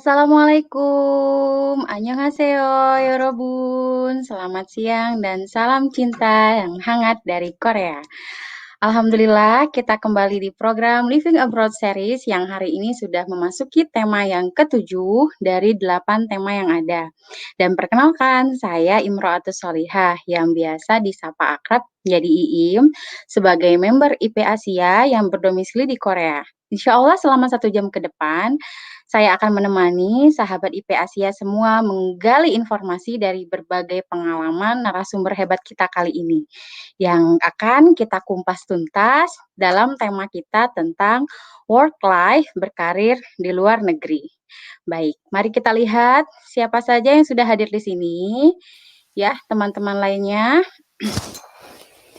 Assalamualaikum, annyeonghaseyo, yorobun. Selamat siang dan salam cinta yang hangat dari Korea. Alhamdulillah, kita kembali di program Living Abroad Series yang hari ini sudah memasuki tema yang ketujuh dari 8 tema yang ada. Dan perkenalkan, saya Imro'atus Solihah yang biasa disapa akrab jadi Iim sebagai member IP Asia yang berdomisili di Korea. Insya Allah selama 1 jam ke depan, saya akan menemani sahabat IP Asia semua menggali informasi dari berbagai pengalaman narasumber hebat kita kali ini yang akan kita kumpas tuntas dalam tema kita tentang work life berkarir di luar negeri. Baik, mari kita lihat siapa saja yang sudah hadir di sini. Ya, teman-teman lainnya.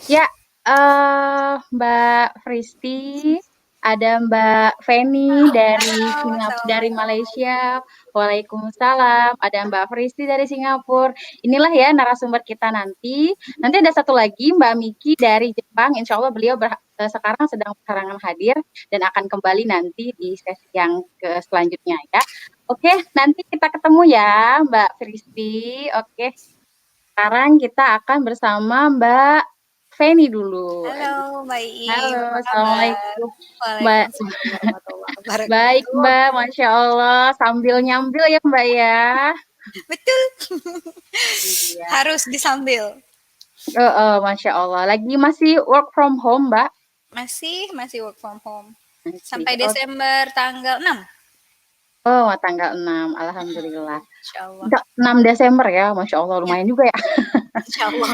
Ya, Mbak Fristi, ada Mbak Feni Halo, dari assalamualaikum. Malaysia. Waalaikumsalam. Ada Mbak Fristi dari Singapura. Inilah ya narasumber kita nanti. Nanti ada satu lagi Mbak Miki dari Jepang. Insya Allah beliau sekarang sedang berharangan hadir dan akan kembali nanti di sesi yang selanjutnya ya. Oke, nanti kita ketemu ya Mbak Fristi. Oke, sekarang kita akan bersama Mbak Feni dulu. Halo, Mbak Iim, Halo, apa kabar? Assalamualaikum, Mbak. Waalaikumsalam warahmatullahi Baik, wabarakatuh. Mbak, Masya Allah. Sambil nyambil ya, Mbak ya. Betul, Iya, harus disambil. Masya Allah. Lagi masih work from home, Mbak? Masih work from home. Masih. Sampai Oh, Desember tanggal 6. tanggal 6. Alhamdulillah. Insya Allah. 6 Desember ya, Masya Allah. Ya, Lumayan juga ya. insya Allah.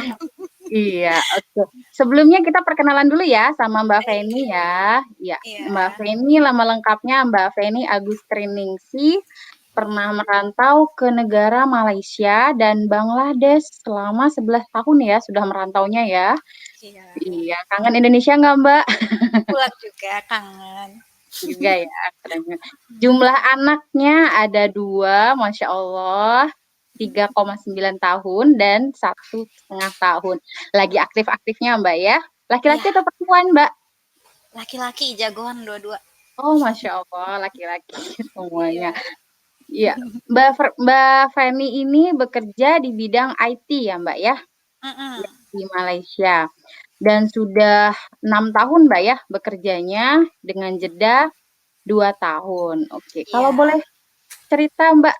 Iya, oke. Sebelumnya kita perkenalan dulu ya sama Mbak Feni Baik. ya. Iya, Mbak Iya, Feni nama lengkapnya Mbak Feni Agustriningsih, pernah merantau ke negara Malaysia dan Bangladesh selama 11 tahun ya sudah merantaunya ya. iya. Iya, kangen Indonesia nggak Mbak? Pulang juga, kangen. Juga ya, keren. Jumlah anaknya ada 2, Masya Allah. 3,9 tahun dan 1,5 tahun. Lagi aktif-aktifnya Mbak ya. Iya, Laki-laki atau perempuan Mbak? laki-laki jagoan dua-dua. Oh Masya Allah, laki-laki semuanya. Iya. Iya, Mbak Feni ini bekerja di bidang IT ya Mbak ya, Mm-mm. di Malaysia. Dan sudah 6 tahun Mbak ya bekerjanya dengan jeda 2 tahun. Oke, kalau Iya. boleh cerita Mbak,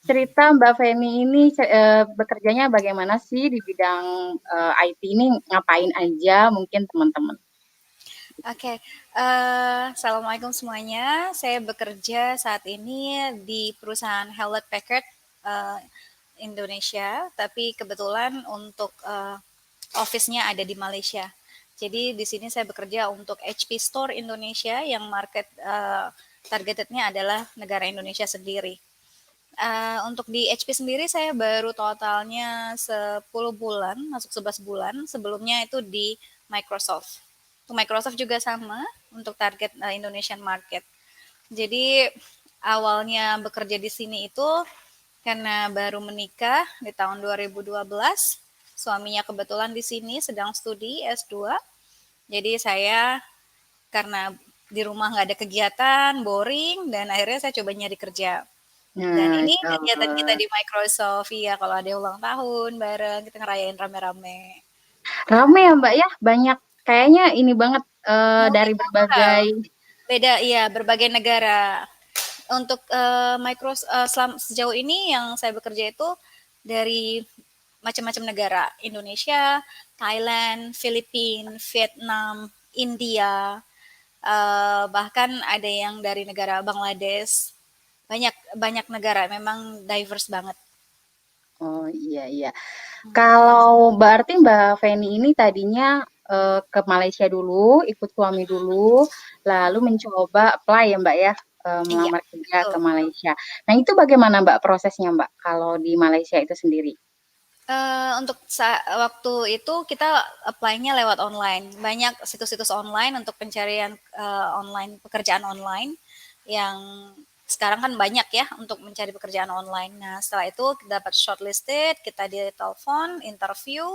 cerita Mbak Feni ini bekerjanya bagaimana sih di bidang IT ini, ngapain aja mungkin teman-teman? Oke, assalamualaikum semuanya. Saya bekerja saat ini di perusahaan Hewlett Packard eh, Indonesia, tapi kebetulan untuk office-nya ada di Malaysia. Jadi di sini saya bekerja untuk HP Store Indonesia yang market targetednya adalah negara Indonesia sendiri. Untuk di HP sendiri saya baru totalnya 10 bulan, masuk 11 bulan. Sebelumnya itu di Microsoft. Untuk Microsoft juga sama untuk target Indonesian market. Jadi awalnya bekerja di sini itu karena baru menikah di tahun 2012. Suaminya kebetulan di sini sedang studi S2. Jadi saya karena di rumah nggak ada kegiatan, boring, dan akhirnya saya coba nyari kerja. Dan Nah, ini Insya kegiatan kita Allah. di Microsoft, ya kalau ada ulang tahun bareng, kita ngerayain rame-rame. Rame ya Mbak ya, banyak kayaknya ini banget dari Multikultural, berbagai. beda iya berbagai negara. Untuk sejauh ini yang saya bekerja itu dari macam-macam negara, Indonesia, Thailand, Filipina, Vietnam, India, bahkan ada yang dari negara Bangladesh. Banyak banyak negara, memang diverse banget. Oh iya iya. Kalau berarti Mbak Feni ini tadinya ke Malaysia dulu, ikut suami dulu, lalu mencoba apply ya Mbak ya, Iya, melamar kerja ke betul. Malaysia. Nah itu bagaimana Mbak prosesnya Mbak kalau di Malaysia itu sendiri? Untuk waktu itu kita apply-nya lewat online. Banyak situs-situs online untuk pencarian online pekerjaan online yang sekarang kan banyak ya untuk mencari pekerjaan online. Nah, setelah itu dapat shortlisted, kita ditelepon, interview,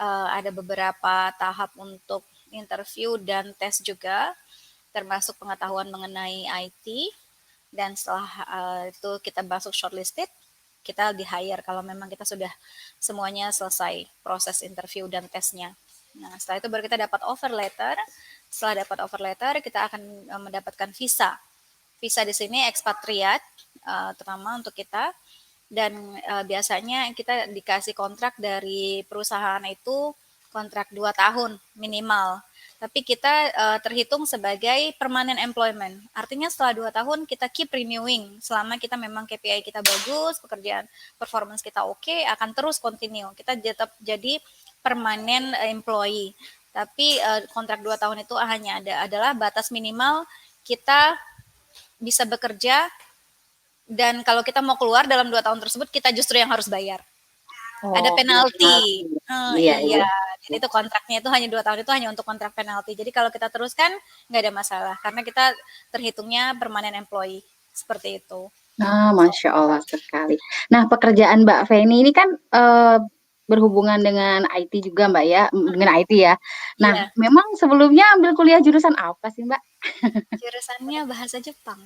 ada beberapa tahap untuk interview dan tes juga, termasuk pengetahuan mengenai IT. dan setelah itu kita masuk shortlisted, kita di-hire kalau memang kita sudah semuanya selesai proses interview dan tesnya. Nah, setelah itu baru kita dapat offer letter. Setelah dapat offer letter, kita akan mendapatkan visa. Visa di sini ekspatriat, terutama untuk kita. Dan biasanya kita dikasih kontrak dari perusahaan itu kontrak 2 tahun minimal. Tapi kita terhitung sebagai permanent employment. Artinya setelah 2 tahun kita keep renewing. Selama kita memang KPI kita bagus, pekerjaan performance kita oke, akan terus continue. Kita tetap jadi permanent employee. Tapi kontrak 2 tahun itu hanya adalah batas minimal kita bisa bekerja, dan kalau kita mau keluar dalam 2 tahun tersebut, kita justru yang harus bayar. Ada Oh, kena penalti. penalti. Iya, Iya. iya. Jadi itu kontraknya itu hanya 2 tahun, itu hanya untuk kontrak penalti. Jadi kalau kita teruskan nggak ada masalah karena kita terhitungnya permanent employee, seperti itu. Nah, Masya Allah sekali. Nah, pekerjaan Mbak Feni ini kan berhubungan dengan IT juga Mbak ya, dengan IT ya. Nah, Iya, memang sebelumnya ambil kuliah jurusan apa sih Mbak? jurusannya bahasa Jepang.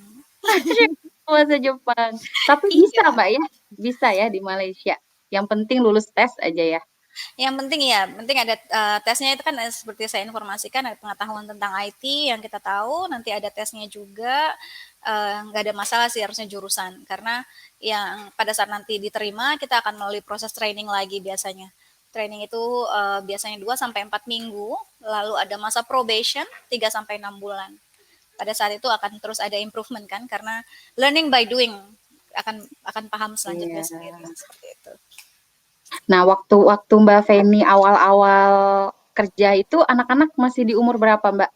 Bahasa Jepang. Tapi bisa Iya. Mbak ya, bisa ya di Malaysia. Yang penting lulus tes aja ya. Yang penting ya, penting ada tesnya itu kan seperti saya informasikan ada pengetahuan tentang IT yang kita tahu, nanti ada tesnya juga, nggak ada masalah sih harusnya jurusan. Karena yang pada saat nanti diterima kita akan melalui proses training lagi biasanya. Training itu biasanya 2 sampai 4 minggu, lalu ada masa probation 3 sampai 6 bulan. Pada saat itu akan terus ada improvement kan karena learning by doing, akan paham selanjutnya Iya. sendiri seperti itu. Nah, waktu Mbak Feni awal-awal kerja itu anak-anak masih di umur berapa Mbak?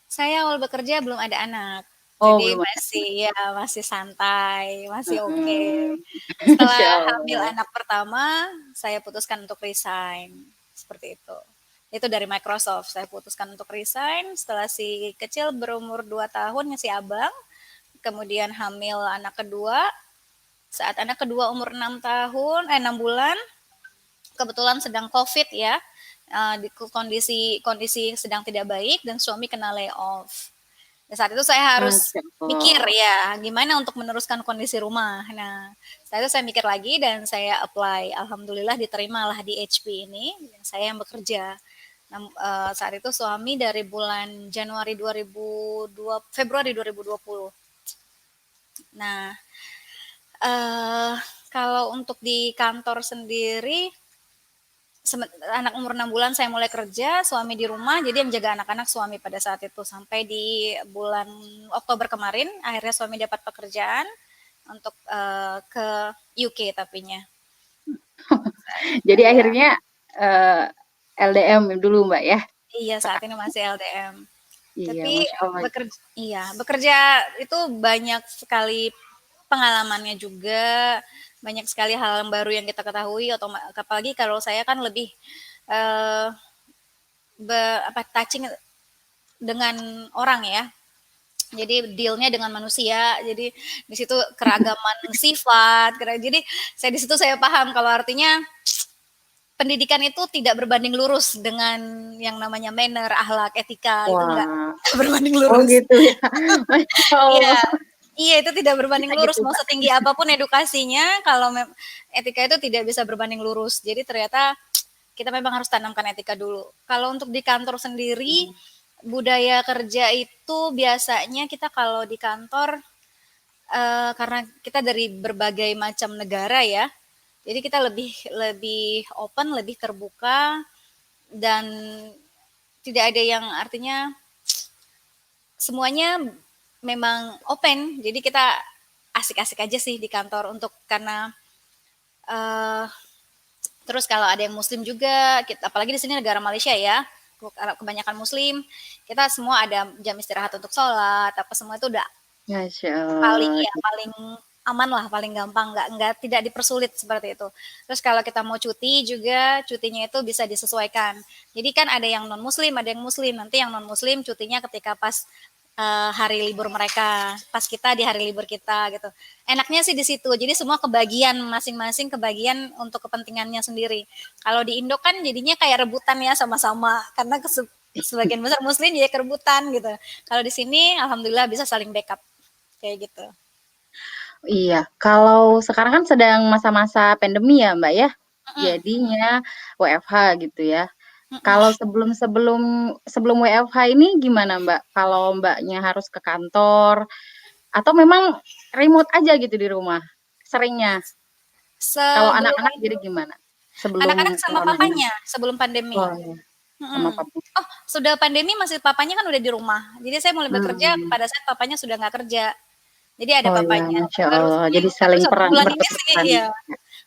Saya awal bekerja belum ada anak, Oh, jadi belum ada. masih ya masih santai, masih oke. Mm-mm. Setelah Masya hamil Allah. anak pertama, saya putuskan untuk resign, seperti itu. Itu dari Microsoft, saya putuskan untuk resign setelah si kecil berumur 2 tahun, si abang, kemudian hamil anak kedua, saat anak kedua umur 6 tahun, 6 bulan, kebetulan sedang COVID ya, di kondisi kondisi sedang tidak baik dan suami kena layoff. Nah, saat itu saya harus Masya mikir Allah. ya, gimana untuk meneruskan kondisi rumah. Nah, setelah itu saya mikir lagi dan saya apply. Alhamdulillah diterimalah di HP ini, saya yang bekerja. Nah, saat itu suami dari bulan Januari 2002, Februari 2020. Nah, eh, kalau untuk di kantor sendiri, anak umur 6 bulan saya mulai kerja, suami di rumah, jadi yang jaga anak-anak suami pada saat itu. Sampai di bulan Oktober kemarin, akhirnya suami dapat pekerjaan untuk ke UK tapinya. Jadi Ya, akhirnya eh, LDM dulu Mbak ya. iya saat ini masih LDM. Iya, Tapi Masya Allah. bekerja itu banyak sekali pengalamannya juga, banyak sekali hal yang baru yang kita ketahui, apalagi kalau saya kan lebih eh, touching dengan orang ya. Jadi dealnya dengan manusia. Jadi di situ keragaman sifat. Jadi di situ saya paham kalau artinya pendidikan itu tidak berbanding lurus dengan yang namanya manner, akhlak, etika itu enggak Wah, berbanding oh lurus. gitu ya. Masya Iya, Allah. iya itu tidak berbanding Bisa lurus. gitu Mau Mbak. setinggi apapun edukasinya, kalau etika itu tidak bisa berbanding lurus. Jadi ternyata kita memang harus tanamkan etika dulu. Kalau untuk di kantor sendiri, budaya kerja itu biasanya kita kalau di kantor karena kita dari berbagai macam negara ya, jadi kita lebih lebih open, lebih terbuka dan tidak ada yang artinya semuanya memang open. Jadi kita asik-asik aja sih di kantor untuk karena uh, terus kalau ada yang muslim juga, apalagi di sini negara Malaysia ya, kebanyakan muslim, kita semua ada jam istirahat untuk sholat, apa semua itu udah Masya paling Allah. ya paling aman lah, paling gampang, nggak tidak dipersulit seperti itu. Terus kalau kita mau cuti juga, cutinya itu bisa disesuaikan. Jadi kan ada yang non muslim, ada yang muslim. Nanti yang non muslim cutinya ketika pas hari libur mereka, pas kita di hari libur kita gitu. Enaknya sih di situ. Jadi semua kebagian masing-masing kebagian untuk kepentingannya sendiri. Kalau di Indo kan jadinya kayak rebutan ya sama-sama karena sebagian besar muslim jadi kerebutan gitu. Kalau di sini alhamdulillah bisa saling backup. kayak gitu. Iya, kalau sekarang kan sedang masa-masa pandemi ya Mbak ya, Mhm, jadinya WFH gitu ya. Kalau mhm. sebelum WFH ini gimana Mbak? Kalau Mbaknya harus ke kantor atau memang remote aja gitu di rumah seringnya? Kalau Sebelum anak-anak ini jadi gimana? anak-anak Sebelum sama corona ini? papanya, sebelum pandemi. Oh ya, sama Mhm. papa. Oh, sudah pandemi masih papanya kan udah di rumah. Jadi saya mulai bekerja Hmm. pada saat papanya sudah nggak kerja. Jadi ada Oh ya, papanya. Masya Allah. Baru Jadi baru saling 1 peran bulan ini sih berperan. iya,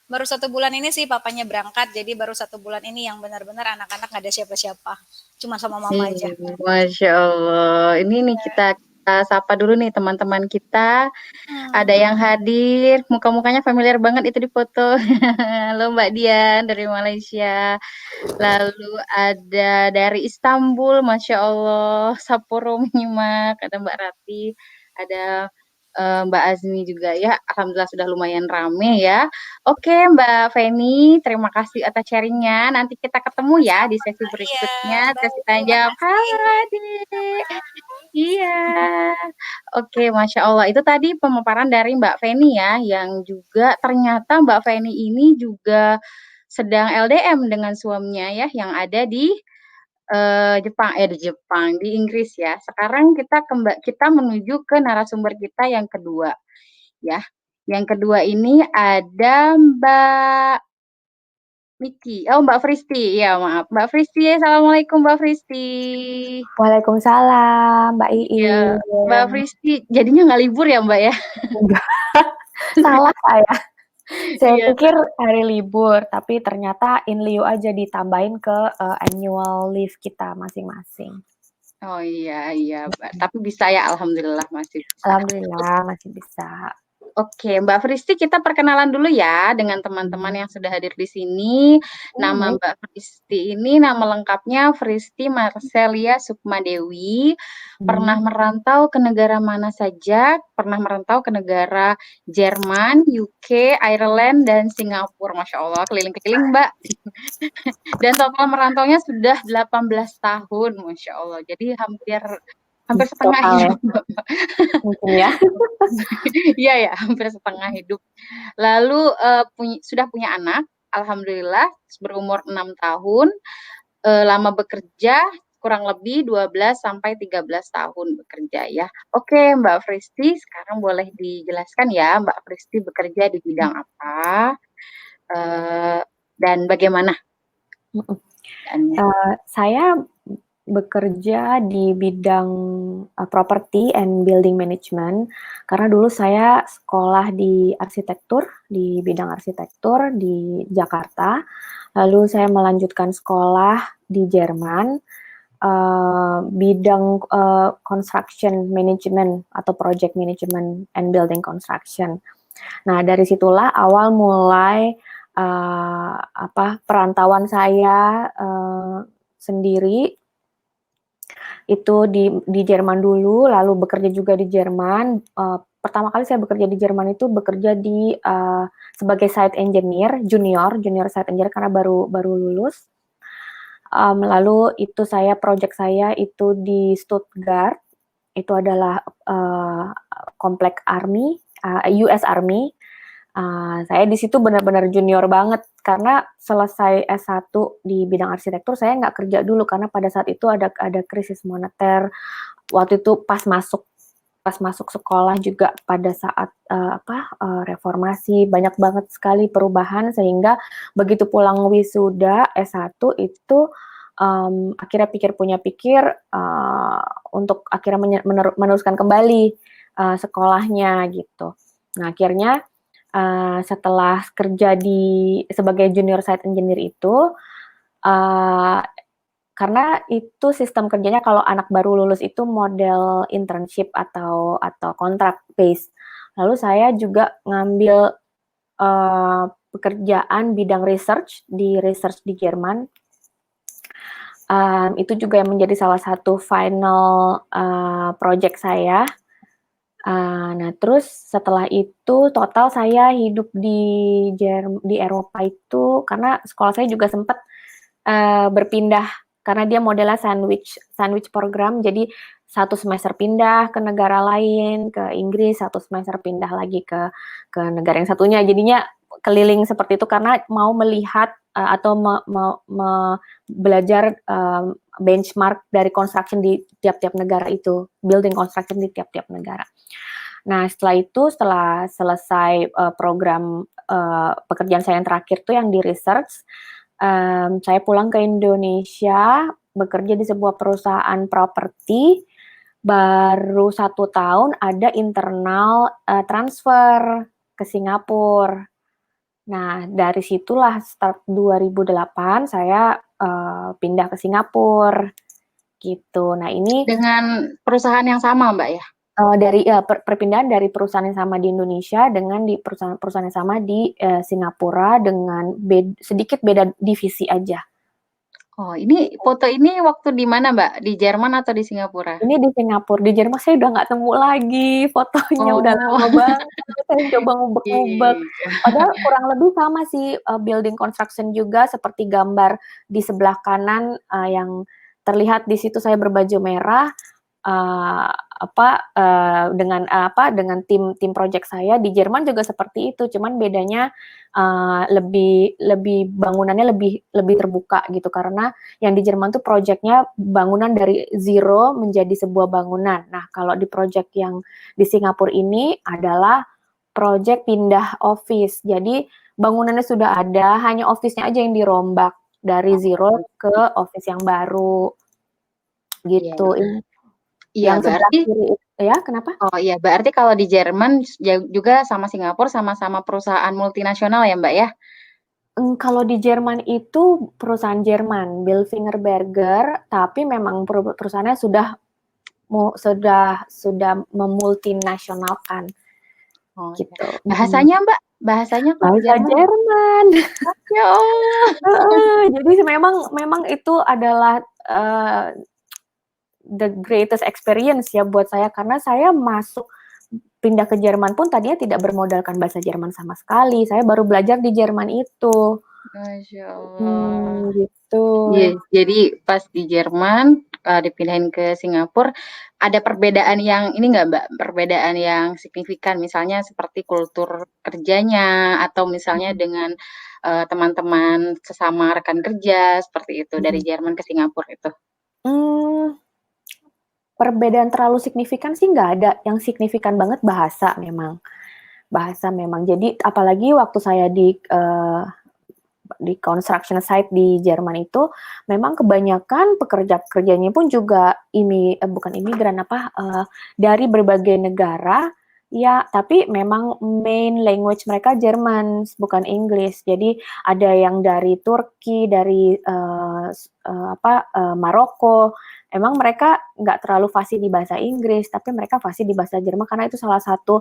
baru 1 bulan ini sih papanya berangkat, jadi baru 1 bulan ini yang benar-benar anak-anak nggak ada siapa-siapa, cuma sama mama aja. Masya Allah. Ini nih kita sapa dulu nih teman-teman kita. Hmm. Ada yang hadir, muka-mukanya familiar banget itu di foto. Halo Mbak Dian dari Malaysia. Lalu ada dari Istanbul, Masya Allah, Sapporo menyimak. Ada Mbak Rati, ada Mbak Azmi juga ya. Alhamdulillah sudah lumayan rame ya. Oke Mbak Feni, terima kasih atas sharingnya. Nanti kita ketemu ya di sesi Iya, berikutnya, sesi baik, tanya terima jawab. kasih. Halo adik. Iya. Oke, Masya Allah. Itu tadi pemaparan dari Mbak Feni ya, yang juga ternyata Mbak Feni ini juga sedang LDM dengan suaminya ya, yang ada di Jepang, di Inggris ya. Sekarang kita menuju ke narasumber kita yang kedua ya. Yang kedua ini ada Mbak Miki. Oh, Mbak Fristi. Ya, maaf. Mbak Fristi. Assalamualaikum Mbak Fristi. Waalaikumsalam, Mbak Ya, Mbak Iin. Fristi. Jadinya nggak libur ya Mbak ya? Enggak, salah saya. Saya Iya. pikir hari libur, tapi ternyata in lieu aja ditambahin ke annual leave kita masing-masing. Oh iya, iya, Mbak. Tapi bisa ya, alhamdulillah masih bisa. Alhamdulillah masih bisa. Oke, Mbak Fristi, kita perkenalan dulu ya dengan teman-teman yang sudah hadir di sini. Nama Baik. Mbak Fristi ini nama lengkapnya Fristi Marcelia Sukmadewi. Pernah Hmm. merantau ke negara mana saja? Pernah merantau ke negara Jerman, UK, Ireland, dan Singapura. Masya Allah, keliling-keliling Mbak. Dan total merantaunya sudah 18 tahun, Masya Allah. Jadi hampir hampir setengah Total ya, hidup. mungkin ya. Iya ya, hampir setengah hidup. Lalu sudah punya anak, alhamdulillah berumur 6 tahun, lama bekerja kurang lebih 12 sampai 13 tahun bekerja ya. Oke, Mbak Fristi, sekarang boleh dijelaskan ya, Mbak Fristi bekerja di bidang apa, eee, dan bagaimana pekerjaannya? Saya bekerja di bidang property and building management karena dulu saya sekolah di arsitektur, di bidang arsitektur di Jakarta. Lalu saya melanjutkan sekolah di Jerman, bidang construction management atau project management and building construction. Nah, dari situlah awal mulai perantauan saya sendiri itu di Jerman dulu, lalu bekerja juga di Jerman. Pertama kali saya bekerja di Jerman itu bekerja sebagai site engineer junior site engineer karena baru lulus. Lalu itu project saya itu di Stuttgart, itu adalah komplek Army, US Army. Saya di situ benar-benar junior banget karena selesai S1 di bidang arsitektur saya nggak kerja dulu karena pada saat itu ada krisis moneter. Waktu itu pas masuk sekolah juga pada saat reformasi banyak banget sekali perubahan sehingga begitu pulang wisuda S1 itu akhirnya pikir untuk akhirnya meneruskan kembali sekolahnya gitu. Nah, akhirnya setelah kerja sebagai junior site engineer itu, karena itu sistem kerjanya kalau anak baru lulus itu model internship atau contract base. Lalu saya juga ngambil pekerjaan bidang research di Jerman. Itu juga yang menjadi salah satu final project saya. Nah, terus setelah itu total saya hidup di Eropa itu karena sekolah saya juga sempat berpindah karena dia modelnya sandwich program. Jadi satu semester pindah ke negara lain, ke Inggris, satu semester pindah lagi ke negara yang satunya. Jadinya keliling seperti itu karena mau melihat atau belajar benchmark dari construction di tiap-tiap negara itu, building construction di tiap-tiap negara. Nah, setelah selesai program pekerjaan saya yang terakhir tuh yang di research, saya pulang ke Indonesia, bekerja di sebuah perusahaan properti. Baru 1 tahun ada internal transfer ke Singapura. Nah, dari situlah start 2008 saya pindah ke Singapura gitu. Nah, ini Dengan perusahaan yang sama, Mbak, ya? dari perpindahan dari perusahaan yang sama di Indonesia dengan di perusahaan yang sama di Singapura dengan sedikit beda divisi aja. Oh, ini foto ini waktu di mana, Mbak? Di Jerman atau di Singapura? Ini di Singapura, di Jerman saya udah nggak temu lagi fotonya, udah Oh. lama banget. Saya coba ngubek-ngubek. Iya. Padahal kurang lebih sama sih building construction juga seperti gambar di sebelah kanan yang terlihat di situ saya berbaju merah. Dengan tim project saya di Jerman juga seperti itu, cuman bedanya lebih bangunannya lebih terbuka gitu karena yang di Jerman tuh projectnya bangunan dari zero menjadi sebuah bangunan. Nah, kalau di project yang di Singapura ini adalah project pindah office. Jadi bangunannya sudah ada, hanya office-nya aja yang dirombak dari zero ke office yang baru gitu. Iya. Iya, Yang sebelah berarti kiri ya, kenapa? Oh iya, berarti kalau di Jerman juga sama Singapura sama-sama perusahaan multinasional ya, Mbak, ya? Kalau di Jerman itu perusahaan Jerman, Bilfinger Berger, tapi memang perusahaannya sudah memultinasionalkan Oh iya. gitu. Bahasanya, Mbak? Bahasanya kalau Bahasa Jerman? Jerman. Ya Allah. Jadi memang itu adalah the greatest experience ya buat saya karena saya pindah ke Jerman pun tadinya tidak bermodalkan bahasa Jerman sama sekali. Saya baru belajar di Jerman itu. Masya Allah. Gitu. Iya, jadi pas di Jerman dipindahin ke Singapura, ada perbedaan yang ini nggak, Mbak? Perbedaan yang signifikan, misalnya seperti kultur kerjanya atau misalnya dengan teman-teman sesama rekan kerja seperti itu dari Jerman ke Singapura itu. Perbedaan terlalu signifikan sih nggak ada. Yang signifikan banget bahasa memang. Jadi apalagi waktu saya di construction site di Jerman itu, memang kebanyakan pekerja-pekerjanya pun juga bukan imigran dari berbagai negara. Ya, tapi memang main language mereka Jerman, bukan Inggris. Jadi ada yang dari Turki, dari Maroko. Emang mereka nggak terlalu fasih di bahasa Inggris, tapi mereka fasih di bahasa Jerman karena itu salah satu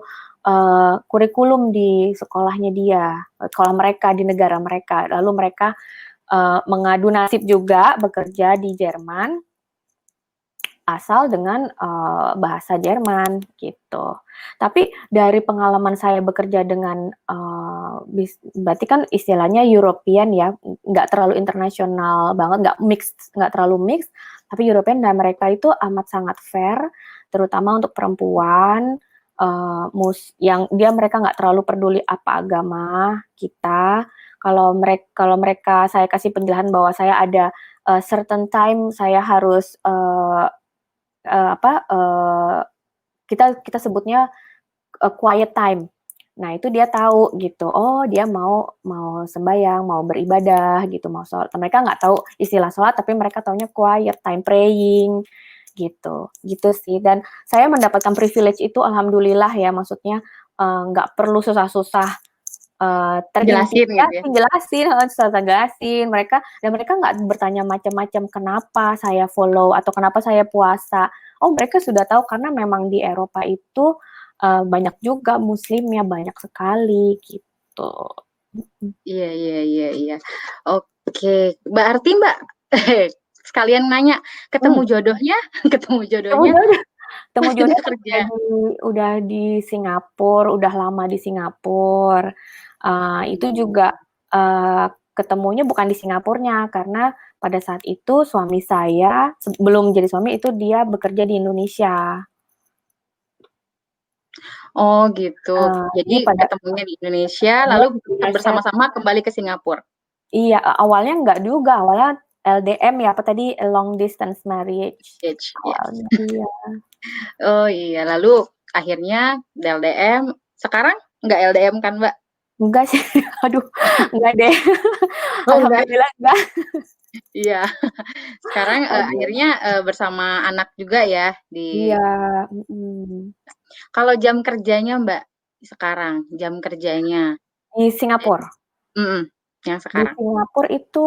kurikulum di sekolahnya dia, sekolah mereka di negara mereka. Lalu mereka mengadu nasib juga bekerja di Jerman asal dengan bahasa Jerman gitu. Tapi dari pengalaman saya bekerja dengan berarti kan istilahnya European ya, nggak terlalu internasional banget, nggak terlalu mix, tapi European dan mereka itu amat sangat fair, terutama untuk perempuan. Yang mereka nggak terlalu peduli apa agama kita. Kalau mereka saya kasih penjelasan bahwa saya ada certain time saya harus kita sebutnya quiet time. Nah, itu dia tahu gitu. Oh, dia mau sembahyang, mau beribadah gitu, mau sholat. Mereka nggak tahu istilah sholat, tapi mereka taunya quiet time praying gitu. Gitu sih. Dan saya mendapatkan privilege itu alhamdulillah ya, maksudnya nggak perlu susah-susah Jelasin gitu ya. jelasin mereka nggak bertanya macam-macam kenapa saya follow atau kenapa saya puasa. Oh, mereka sudah tahu karena memang di Eropa itu banyak juga muslimnya, banyak sekali gitu. Iya. Oke, berarti Mbak sekalian nanya, ketemu jodohnya? Ketemu jodohnya kerja. Udah di Singapura, udah lama di Singapura. Itu juga ketemunya bukan di Singapurnya karena pada saat itu suami saya, sebelum jadi suami itu dia bekerja di Indonesia. Oh gitu. Jadi Jadi pada ketemunya di Indonesia, ketemunya lalu di Indonesia bersama-sama kembali ke Singapura. iya, awalnya enggak juga, awalnya LDM ya, apa tadi, long distance marriage Yes. awalnya, iya. Oh iya, lalu akhirnya LDM, sekarang nggak LDM kan, Mbak? Enggak sih, aduh, enggak deh. Oh enggak? Alhamdulillah enggak. Iya. Sekarang, Aduh. akhirnya, bersama anak juga ya di Iya, mhm. Kalau jam kerjanya Mbak, sekarang, jam kerjanya? Di Singapura? Mhm, yang Di sekarang. Singapura itu,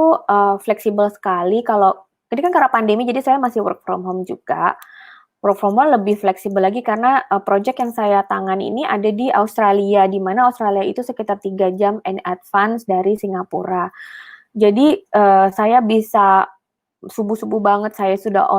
fleksibel sekali kalau ini kan karena pandemi jadi saya masih work from home juga. Work from home lebih fleksibel lagi karena, project yang saya tangani ini ada di Australia, di mana Australia itu sekitar 3 jam in advance dari Singapura. Jadi, saya bisa subuh-subuh banget saya sudah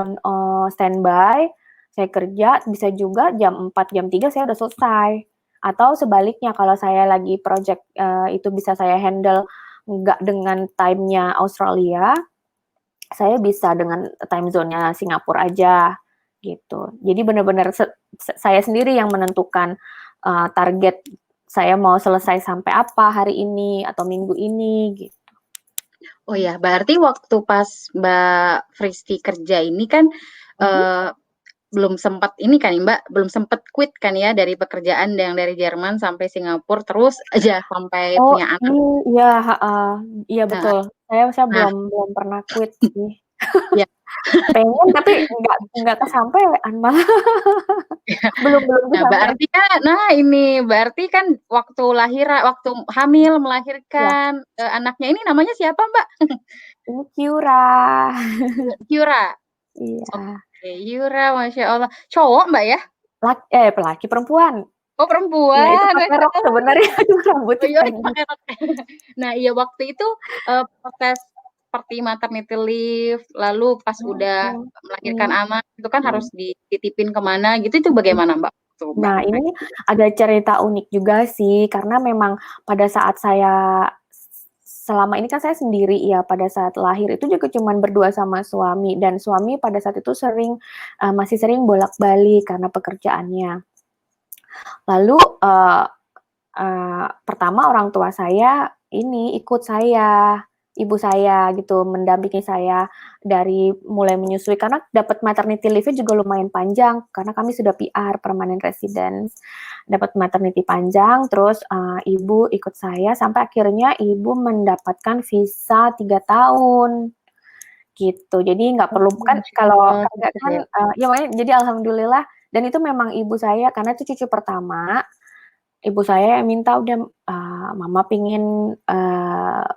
standby, saya kerja, bisa juga jam 4, jam 3 saya udah selesai. Atau sebaliknya kalau saya lagi project, itu bisa saya handle nggak dengan time-nya Australia, saya bisa dengan time zone-nya Singapura aja, gitu. Jadi benar-benar saya sendiri yang menentukan, target saya mau selesai sampai apa hari ini atau minggu ini, gitu. Oh ya, berarti waktu pas Mbak Fristi kerja ini kan, Mhm. belum sempat ini kan ya Mbak, belum sempat quit kan ya dari pekerjaan yang dari Jerman sampai Singapura, terus aja sampai Oh, punya anak? iya, heeh, iya Heeh. betul. Saya Nah, belum pernah quit sih. ya. Pengen tapi nggak kesampean malah. Belum Nah, kesampean. berarti kan berarti kan waktu waktu hamil, Iya, melahirkan, anaknya ini namanya siapa Mbak? ini Kyura. Yura? Iya. Oke, Yura, Masya Allah. Cowok Mbak ya? Laki, perempuan. Oh Iya, itu perempuan, pakai Masya rok Allah. sebenarnya, Oh rambutnya iya pendek. pakai rok. Nah iya waktu itu, proses seperti maternity leave, lalu pas udah Mhm, melahirkan mhm, anak, itu kan harus mhm, dititipin ke mana gitu, itu mhm. bagaimana Mbak? Tuh Mbak. Nah, ini ada cerita unik juga sih, karena memang pada saat saya selama ini kan saya sendiri ya, pada saat lahir itu juga cuman berdua sama suami, dan suami pada saat itu masih sering bolak-balik karena pekerjaannya. Lalu, pertama orang tua saya ini ikut saya, ibu saya gitu, mendampingi saya dari mulai menyusui karena dapat maternity leave-nya juga lumayan panjang karena kami sudah PR, permanent residence. Dapat maternity panjang, terus, ibu ikut saya sampai akhirnya ibu mendapatkan visa 3 tahun, gitu. Jadi nggak Oh, perlu kan Masya kalau Allah, kerja sukses kan, ya. ya makanya jadi alhamdulillah dan itu memang ibu saya karena itu cucu pertama. Ibu saya yang minta udah, mama pengen,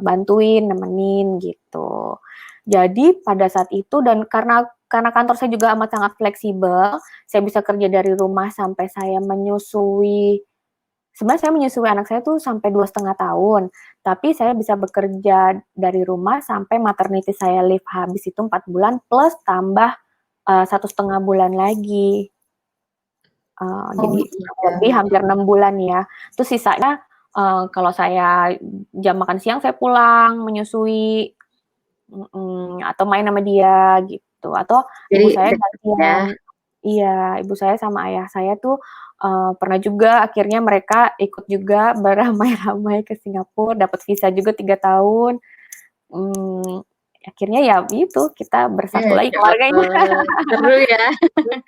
bantuin, nemenin gitu. Jadi pada saat itu dan karena kantor saya juga amat sangat fleksibel, saya bisa kerja dari rumah sampai saya menyusui sebenarnya saya menyusui anak saya tuh sampai 2,5 tahun, tapi saya bisa bekerja dari rumah sampai maternity saya leave habis itu 4 bulan plus tambah, 1,5 bulan lagi. Oh Jadi kurang iya. lebih hampir 6 bulan ya. Terus sisanya, kalau saya jam makan siang saya pulang menyusui, atau main sama dia gitu, atau Jadi ibu saya deket ya. gantian iya, ibu saya sama ayah saya tuh, pernah juga akhirnya mereka ikut juga beramai-ramai ke Singapura, dapat visa juga 3 tahun, mmm, akhirnya ya itu, kita bersatu lagi Masya keluarganya. Allah, seru ya.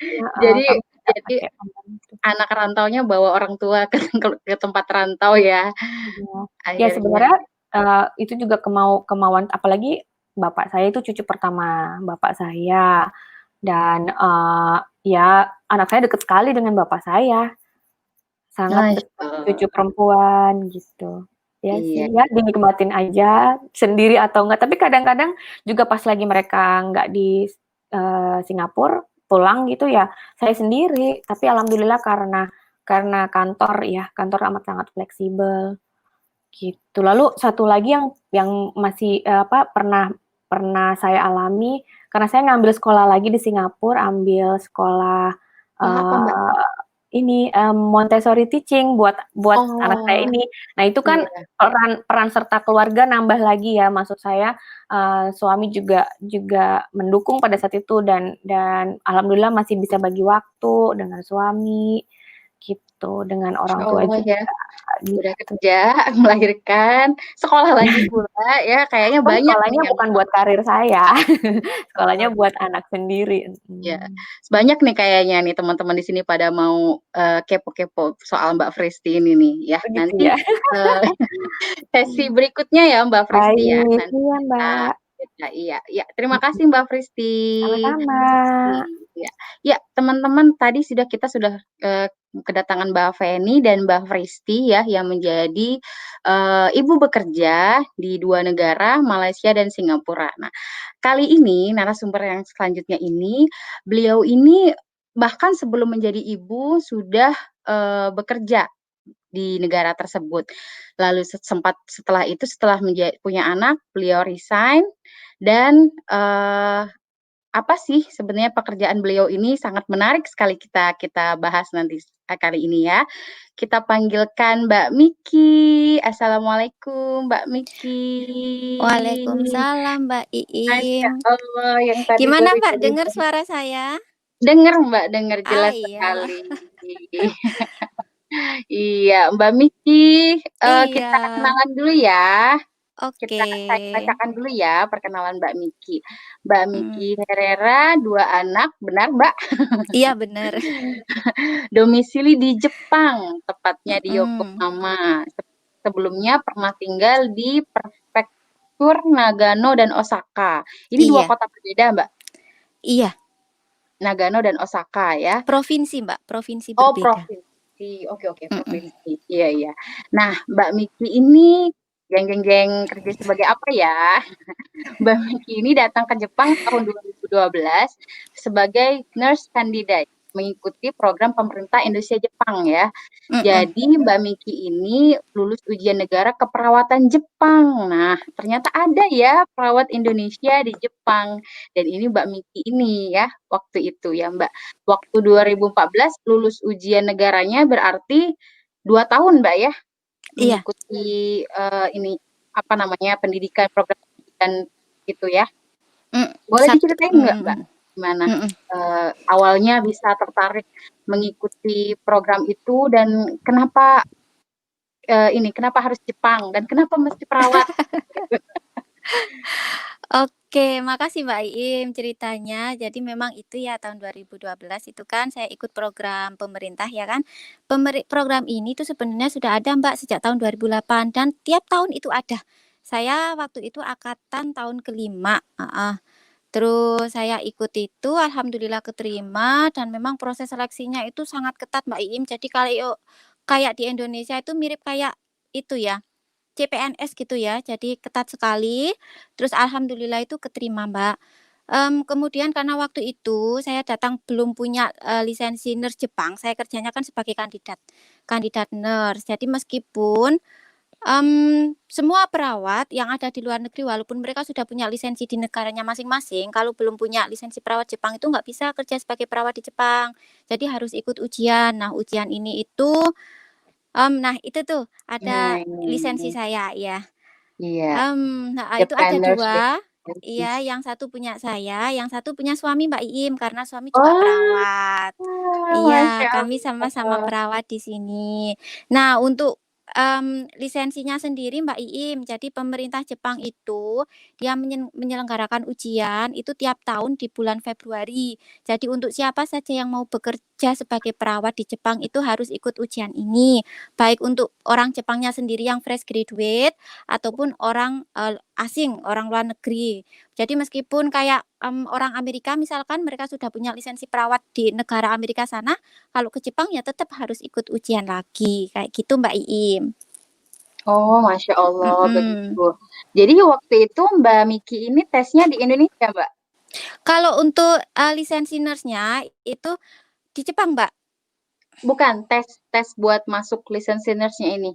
Heeh, Jadi kami tidak jadi pakai pembantu. anak rantaunya bawa orang tua ke tempat rantau ya, Iya. Ya akhirnya. sebenarnya, itu juga kemauan apalagi bapak saya itu cucu pertama bapak saya dan, ya anak saya deket sekali dengan bapak saya, sangat Masya deket, Allah. cucu perempuan gitu. Ya Iya. sih, ya dinikmatin aja sendiri atau enggak, tapi kadang-kadang juga pas lagi mereka nggak di, Singapura, pulang gitu ya saya sendiri, tapi alhamdulillah karena kantor ya, kantor amat sangat fleksibel. Gitu. Lalu satu lagi yang masih, pernah pernah saya alami, karena saya ngambil sekolah lagi di Singapura, ambil sekolah, Wah apa Mbak? ini Montessori teaching buat anak saya Oh, ini. Nah, itu kan iya. peran serta keluarga nambah lagi ya. Maksud saya suami juga mendukung pada saat itu dan alhamdulillah masih bisa bagi waktu dengan suami gitu, dengan Masya orang tua Allah juga ya, udah gitu. kerja, melahirkan, sekolah lagi pula ya, kayaknya Oh, banyak nih sekolahnya yang bukan buat karir saya, sekolahnya buat anak sendiri. ya, banyak nih kayaknya nih teman-teman di sini pada mau kepo-kepo soal Mbak Fristi ini nih ya. Oh gitu Nanti ya. sesi berikutnya ya Mbak Fristi ya. Baik, Nanti iya kita Mbak. iya, ya. Terima kasih Mbak Fristi. Sama-sama. Ya, ya teman-teman tadi kita sudah kedatangan Mbak Feni dan Mbak Fristi ya yang menjadi ibu bekerja di 2 negara, Malaysia dan Singapura. Nah, kali ini narasumber yang selanjutnya ini, beliau ini bahkan sebelum menjadi ibu sudah bekerja di negara tersebut. Lalu setelah itu punya anak, beliau resign dan apa sih sebenarnya pekerjaan beliau ini sangat menarik sekali kita bahas nanti kali ini ya. Kita panggilkan Mbak Miki. Assalamualaikum Mbak Miki. Waalaikumsalam Mbak Masya Iim. Allah, yang tadi Gimana baru Mbak, jadi dengar suara saya? dengar Mbak, dengar Ah jelas iya, sekali. Iya, Mbak Miki, kita iya, kenalan dulu ya. oke. Saya bacakan dulu ya perkenalan Mbak Miki. Mbak Hmm, Miki Herrera, 2 anak, benar Mbak? iya bener. Domisili di Jepang, tepatnya di Mm-mm. Yokohama. Sebelumnya pernah tinggal di prefektur Nagano dan Osaka. Ini 2 Iya, kota berbeda Mbak, iya. Nagano dan Osaka ya? Provinsi Mbak, provinsi Oh, berbeda. provinsi. Oke, Mm-mm. provinsi. Iya, iya. Nah, Mbak Miki ini kerja sebagai apa ya? Mbak Miki ini datang ke Jepang tahun 2012 sebagai nurse candidate mengikuti program pemerintah Indonesia Jepang ya. Mm-mm. Jadi Mbak Miki ini lulus ujian negara keperawatan Jepang. Nah, ternyata ada ya perawat Indonesia di Jepang. Dan ini Mbak Miki ini ya waktu itu ya Mbak. Waktu 2014 lulus ujian negaranya berarti 2 tahun Mbak ya Iya. mengikuti ini apa namanya program pendidikan gitu ya. Boleh Satu. diceritain nggak Mbak Mm-mm. gimana Mm-mm. awalnya bisa tertarik mengikuti program itu dan kenapa harus Jepang dan kenapa mesti perawat? Oke, makasih Mbak Iim ceritanya. Jadi memang itu ya tahun 2012 itu kan saya ikut program pemerintah ya kan. Program ini tuh sebenarnya sudah ada Mbak sejak tahun 2008 dan tiap tahun itu ada. Saya waktu itu angkatan tahun kelima. Terus saya ikut itu, alhamdulillah keterima dan memang proses seleksinya itu sangat ketat Mbak Iim. Jadi kalau kayak di Indonesia itu mirip kayak itu ya, CPNS gitu ya, jadi ketat sekali. Terus alhamdulillah itu keterima, Mbak. Kemudian karena waktu itu saya datang belum punya lisensi nurse Jepang, saya kerjanya kan sebagai kandidat, kandidat nurse. Jadi meskipun semua perawat yang ada di luar negeri walaupun mereka sudah punya lisensi di negaranya masing-masing, kalau belum punya lisensi perawat Jepang itu nggak bisa kerja sebagai perawat di Jepang. Jadi harus ikut ujian. Nah, ujian ini itu nah itu tuh ada lisensi Hmm, saya ya. iya, Nah, itu ada Japaners 2. Iya, Japanese. yang satu punya saya, yang satu punya suami Mbak Iim, karena suami juga Oh, perawat. Iya, Masya kami sama-sama Allah. perawat di sini. Nah, untuk lisensinya sendiri Mbak Iim, jadi pemerintah Jepang itu dia menyelenggarakan ujian itu tiap tahun di bulan Februari. Jadi untuk siapa saja yang mau bekerja sebagai perawat di Jepang itu harus ikut ujian ini. Baik untuk orang Jepangnya sendiri yang fresh graduate ataupun orang asing, orang luar negeri. Jadi meskipun kayak orang Amerika misalkan mereka sudah punya lisensi perawat di negara Amerika sana, kalau ke Jepang ya tetap harus ikut ujian lagi, kayak gitu Mbak Iim. Oh, Masya Allah, Mm-mm. begitu. Jadi waktu itu Mbak Miki ini tesnya di Indonesia, Mbak? Kalau untuk lisensi nurse-nya itu di Jepang, Mbak. Bukan, tes buat masuk lisensi nurse-nya ini.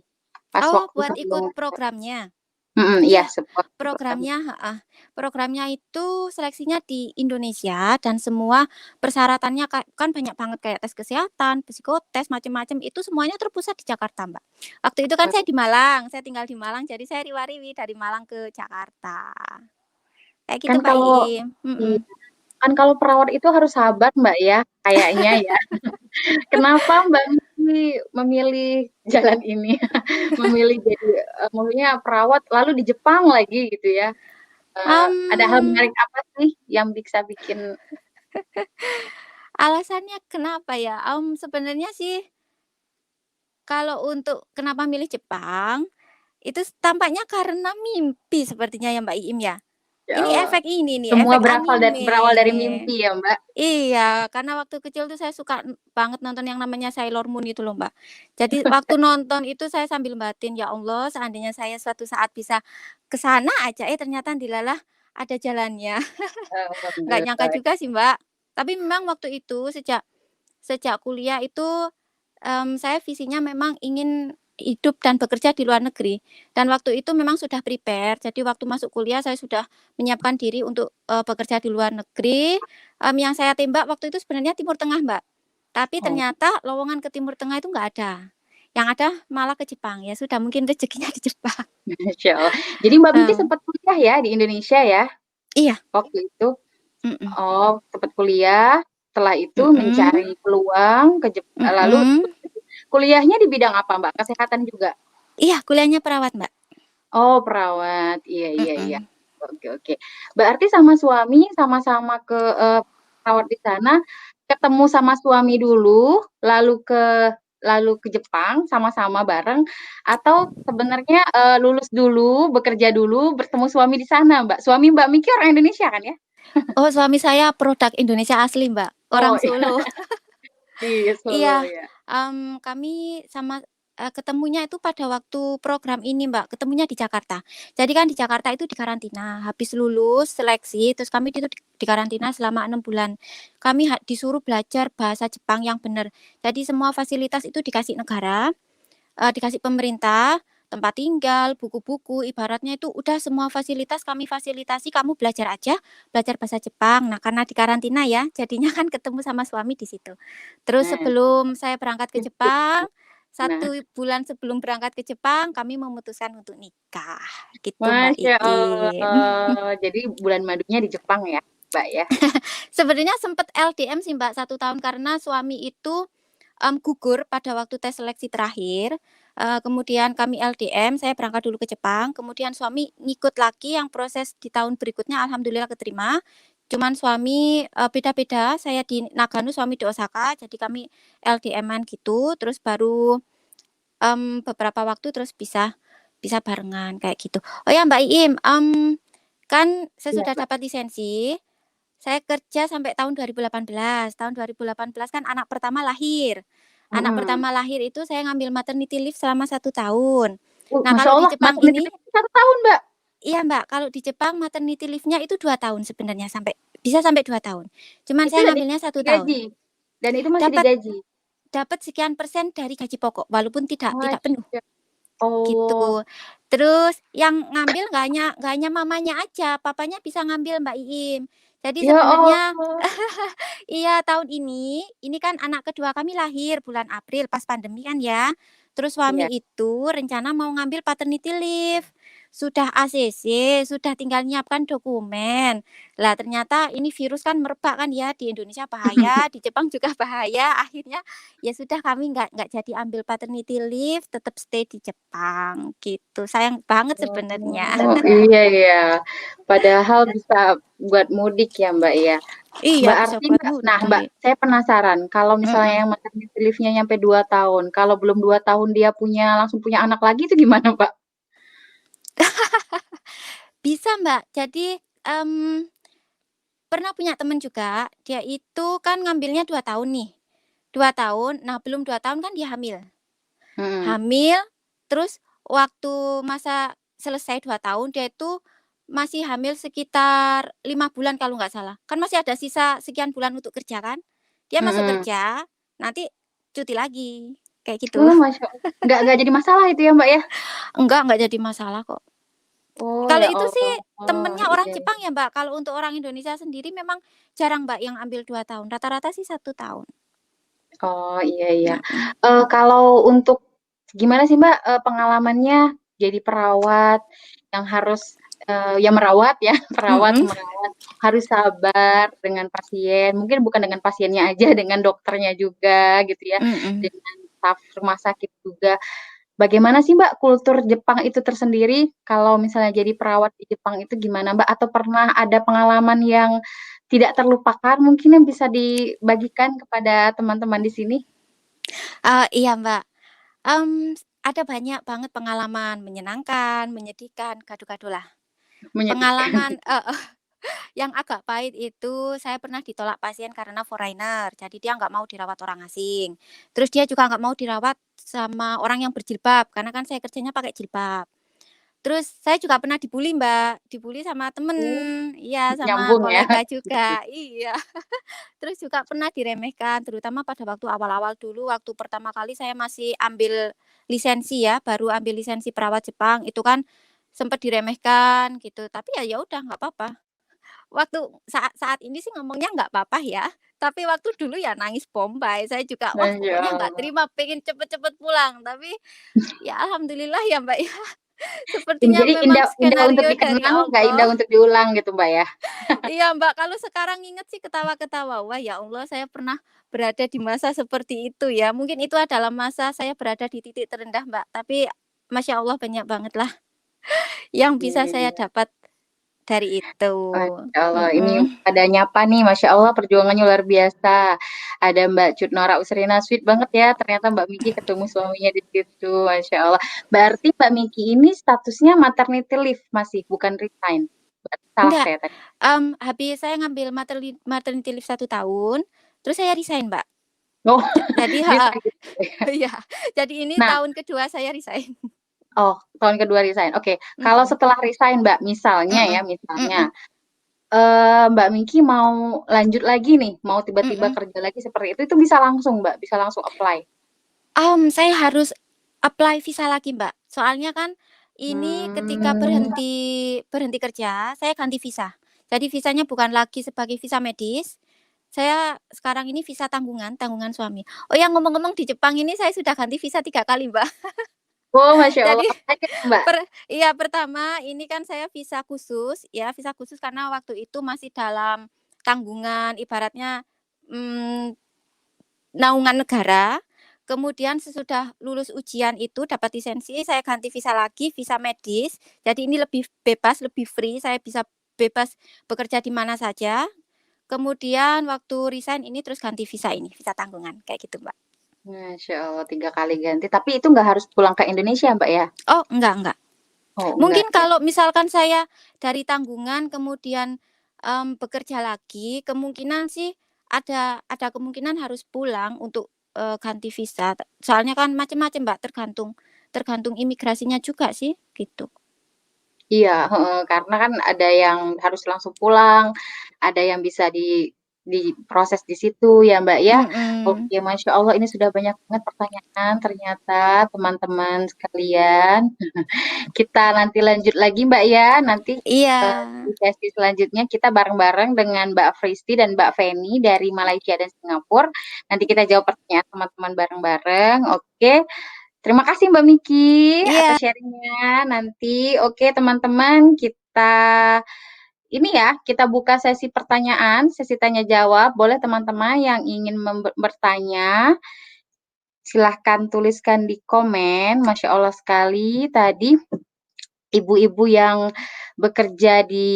Pas Oh, waktu buat sebelum ikut programnya. Iya, Iya, sebuah program. programnya itu seleksinya di Indonesia dan semua persyaratannya kan banyak banget kayak tes kesehatan, psikotes, macam-macam itu semuanya terpusat di Jakarta, Mbak. Waktu itu kan saya di Malang, saya tinggal di Malang, jadi saya riwariwi dari Malang ke Jakarta. Kayak gitu, Kan Mbak kalau Iim. iya, kan kalau perawat itu harus sabar, Mbak, ya, kayaknya ya. Kenapa Mbak memilih jalan ini? Memilih jadi, maksudnya perawat lalu di Jepang lagi gitu ya. Ada hal Mmm, menarik apa sih yang bisa bikin alasannya kenapa ya, sebenarnya sih kalau untuk kenapa milih Jepang, itu tampaknya karena mimpi sepertinya ya, Mbak Iim, ya? ya Ini Allah, efek ini nih, semua efek anime. berawal dari mimpi ya, Mbak? Iya, karena waktu kecil tuh saya suka banget nonton yang namanya Sailor Moon itu loh, Mbak. Jadi waktu nonton itu saya sambil batin, "Ya Allah, seandainya saya suatu saat bisa ke sana aja, ternyata dilalah ada jalannya." Nggak nyangka Alhamdulillah. juga sih, Mbak. Tapi memang waktu itu sejak sejak kuliah itu, saya visinya memang ingin hidup dan bekerja di luar negeri. Dan waktu itu memang sudah prepare, jadi waktu masuk kuliah saya sudah menyiapkan diri untuk, bekerja di luar negeri, yang saya tembak waktu itu sebenarnya Timur Tengah, Mbak. Tapi Oh, ternyata lowongan ke Timur Tengah itu nggak ada, yang ada malah ke Jepang. Ya sudah mungkin rezekinya di Jepang. Masya Allah. Jadi Mbak Binti Eee, sempat kuliah ya di Indonesia ya, iya, waktu itu? mhm, Oh, sempat kuliah, setelah itu mhm, mencari peluang lalu mhm, kuliahnya di bidang apa, Mbak? Kesehatan juga? iya kuliahnya perawat, Mbak, Oh, perawat. Iya iya iya. mhm. Oke oke. Berarti sama suami sama-sama perawat di sana, ketemu sama suami dulu, lalu ke Jepang sama-sama bareng, atau sebenarnya, lulus dulu, bekerja dulu, bertemu suami di sana, Mbak? Suami Mbak Miki orang Indonesia kan ya? Oh, suami saya produk Indonesia asli, Mbak, orang Oh, Solo. di Solo Iya, ya. kami sama ketemunya itu pada waktu program ini, Mbak, ketemunya di Jakarta. Jadi kan di Jakarta itu dikarantina, habis lulus seleksi, terus kami itu dikarantina selama 6 bulan. Kami disuruh belajar bahasa Jepang yang benar. Jadi semua fasilitas itu dikasih negara. Dikasih pemerintah, tempat tinggal, buku-buku, ibaratnya itu udah semua fasilitas kami fasilitasi, kamu belajar aja, belajar bahasa Jepang. Nah, karena di karantina ya, jadinya kan ketemu sama suami di situ. Terus Nah, sebelum saya berangkat ke itu. Jepang, Nah, 1 bulan sebelum berangkat ke Jepang, kami memutuskan untuk nikah, gitu Mbak Masya Iim. Allah. Jadi bulan madunya di Jepang ya, Mbak, ya? Sebenarnya sempet LDM sih Mbak, 1 tahun karena suami itu gugur pada waktu tes seleksi terakhir, kemudian kami LDM, saya berangkat dulu ke Jepang, kemudian suami ngikut lagi yang proses di tahun berikutnya alhamdulillah keterima. Cuman suami, beda-beda, saya di Nagano, suami di Osaka, jadi kami LDM-an gitu, terus baru, beberapa waktu terus bisa barengan kayak gitu. Oh ya Mbak Iim, kan Iya, sesudah Mbak. dapat lisensi, saya kerja sampai tahun 2018. Tahun 2018 kan anak pertama lahir. Anak Mhm. pertama lahir itu saya ngambil maternity leave selama 1 tahun. Nah, Masya kalau di Allah, Jepang maternity ini leave 1 tahun, Mbak? iya, Mbak, kalau di Jepang maternity leave-nya itu 2 tahun sebenarnya bisa sampai 2 tahun. Cuman Itu saya dan itu ngambilnya masih 1 tahun. digaji? Dan itu masih Dapat digaji? dapat sekian persen dari gaji pokok, walaupun tidak penuh. Masya Allah. Gitu. Terus yang ngambil nggak hanya mamanya aja, papanya bisa ngambil, Mbak Iim. Jadi Ya sebenarnya Allah. iya, tahun ini kan anak kedua kami lahir bulan April pas pandemi kan ya. Terus suami Iya. itu rencana mau ngambil paternity leave. Sudah ACC, sudah tinggal nyiapkan dokumen. Lah ternyata ini virus kan merebak kan ya, di Indonesia bahaya, di Jepang juga bahaya. Akhirnya ya sudah kami nggak jadi ambil paternity leave, tetap stay di Jepang gitu. Sayang banget sebenarnya. Oh, iya iya. Padahal bisa buat mudik ya, Mbak, ya. Iya, bisa Berarti buat Mbak, mudik. saya penasaran kalau misalnya Mhm. yang maternity leave-nya nyampe 2 tahun, kalau belum 2 tahun dia langsung punya anak lagi itu gimana, Mbak? Bisa, Mbak. Jadi, pernah punya temen juga, dia itu kan ngambilnya 2 tahun nih, 2 tahun, nah belum 2 tahun kan dia hamil. Mhm. Hamil, terus waktu masa selesai 2 tahun, dia itu masih hamil sekitar 5 bulan kalau nggak salah. Kan masih ada sisa sekian bulan untuk kerja kan. Dia masuk Mhm. kerja, nanti cuti lagi, kayak gitu. Oh, Masya Allah. Nggak jadi masalah itu ya, Mbak, ya? Enggak jadi masalah kok. Oh, Kalau ya itu sih Allah, temennya orang iya. Jepang ya, Mbak. Kalau untuk orang Indonesia sendiri memang jarang, Mbak, yang ambil 2 tahun. Rata-rata sih 1 tahun. Oh, iya iya. Mhm. Kalau untuk gimana sih, Mbak, pengalamannya jadi perawat yang harus, ya merawat ya, perawat Mhm. merawat, harus sabar dengan pasien, mungkin bukan dengan pasiennya aja, dengan dokternya juga gitu ya, Mhm. dengan staf rumah sakit juga. Bagaimana sih, Mbak, kultur Jepang itu tersendiri? Kalau misalnya jadi perawat di Jepang itu gimana, Mbak? Atau pernah ada pengalaman yang tidak terlupakan mungkin yang bisa dibagikan kepada teman-teman di sini? Iya, Mbak. Ada banyak banget pengalaman menyenangkan, menyedihkan, gaduh-gaduh lah. Menyedihkan. Pengalaman yang agak pahit itu saya pernah ditolak pasien karena foreigner, jadi dia nggak mau dirawat orang asing. Terus dia juga nggak mau dirawat sama orang yang berjilbab, karena kan saya kerjanya pakai jilbab. Terus saya juga pernah dibully, Mbak, dibully sama temen, Oh, iya, sama nyambung ya. kolega juga, iya. Terus juga pernah diremehkan, terutama pada waktu awal-awal dulu, waktu pertama kali saya masih ambil lisensi ya, baru ambil lisensi perawat Jepang, itu kan sempat diremehkan gitu, tapi ya udah nggak apa-apa. Waktu saat saat ini sih ngomongnya nggak apa-apa ya, tapi waktu dulu ya nangis bombay, saya juga, wah Masya pokoknya nggak Allah. terima, pengen cepet-cepet pulang, tapi ya alhamdulillah ya Mbak ya, sepertinya Jadi memang indah indah untuk skenario dari dikenang, nggak Allah. indah untuk diulang gitu, Mbak, ya? Iya Mbak, kalau sekarang inget sih ketawa-ketawa, wah ya Allah saya pernah berada di masa seperti itu ya, mungkin itu adalah masa saya berada di titik terendah Mbak, tapi Masya Allah banyak banget lah yang bisa saya Iya. dapat dari itu. Masya Allah, ini Mhm. pada nyapa nih, Masya Allah perjuangannya luar biasa. Ada Mbak Cut Nora Usrina, sweet banget ya, ternyata Mbak Miki ketemu suaminya di situ, Masya Allah. Berarti Mbak Miki ini statusnya maternity leave masih, bukan resign? Berarti salah Enggak, saya tadi. habis saya ngambil maternity leave 1 tahun, terus saya resign, Mbak. Oh, Jadi heeh, resign gitu ya. iya, jadi ini Nah, tahun kedua saya resign. oh, tahun kedua resign. Oke, kalau Mhm, setelah resign, Mbak, misalnya ya, mhm, misalnya, mhm, Mbak Miki mau lanjut lagi nih, mau tiba-tiba mhm. kerja lagi seperti itu bisa langsung, Mbak, bisa langsung apply? Saya harus apply visa lagi, Mbak. Soalnya kan ini ketika Hmm. berhenti berhenti kerja, saya ganti visa. Jadi visanya bukan lagi sebagai visa medis, saya sekarang ini visa tanggungan, tanggungan suami. Oh ya ngomong-ngomong di Jepang ini saya sudah ganti visa 3 kali, Mbak. Oh, Masya Allah, Jadi apa aja tuh, Mbak? iya, pertama ini kan saya visa khusus ya, visa khusus karena waktu itu masih dalam tanggungan ibaratnya, mmm, naungan negara. Kemudian sesudah lulus ujian itu dapat lisensi, saya ganti visa lagi, visa medis. Jadi ini lebih bebas, lebih free, saya bisa bebas bekerja di mana saja. Kemudian waktu resign ini terus ganti visa ini, visa tanggungan, kayak gitu, Mbak. Masya Allah, 3 kali ganti, tapi itu nggak harus pulang ke Indonesia, Mbak, ya? Oh, enggak. Oh, enggak Mungkin ya? kalau misalkan saya dari tanggungan kemudian, bekerja lagi, kemungkinan sih ada kemungkinan harus pulang untuk, ganti visa. Soalnya kan macam-macam, Mbak, tergantung tergantung imigrasinya juga sih, gitu. Iya, heeh, karena kan ada yang harus langsung pulang, ada yang bisa diproses di situ ya, Mbak, ya. Mhm. Oke, Masya Allah ini sudah banyak banget pertanyaan ternyata teman-teman sekalian. Kita nanti lanjut lagi, Mbak, ya. Nanti, Iya. di sesi selanjutnya kita bareng-bareng dengan Mbak Fristi dan Mbak Feni dari Malaysia dan Singapura. Nanti kita jawab pertanyaan teman-teman bareng-bareng, oke. Terima kasih Mbak Miki atas Iya sharing-nya. Nanti oke teman-teman kita ini ya, kita buka sesi pertanyaan, sesi tanya jawab. Boleh teman-teman yang ingin bertanya, silahkan tuliskan di komen. Masya Allah sekali tadi ibu-ibu yang bekerja di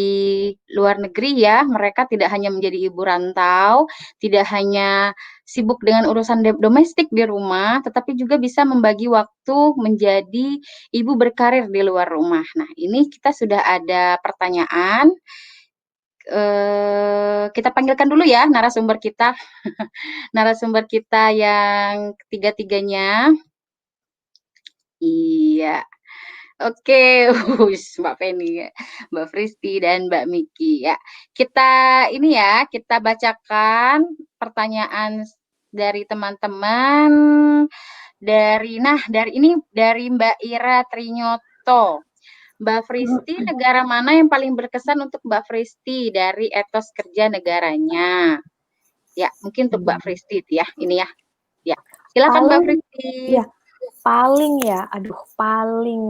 luar negeri ya, mereka tidak hanya menjadi ibu rantau, tidak hanya sibuk dengan urusan domestik di rumah, tetapi juga bisa membagi waktu menjadi ibu berkarir di luar rumah. Nah, ini kita sudah ada pertanyaan, kita panggilkan dulu ya narasumber kita, narasumber kita yang ketiga-tiganya. Iya. Oke, wis Mbak Feni, Mbak Fristi, dan Mbak Miki ya. Kita ini ya, kita bacakan pertanyaan dari teman-teman dari ini dari Mbak Ira Trinyoto. Mbak Fristi, negara mana yang paling berkesan untuk Mbak Fristi dari etos kerja negaranya? Ya, mungkin untuk Mbak Fristi itu ya, ini ya. Ya, silakan Mbak Paling, Fristi. ya, paling.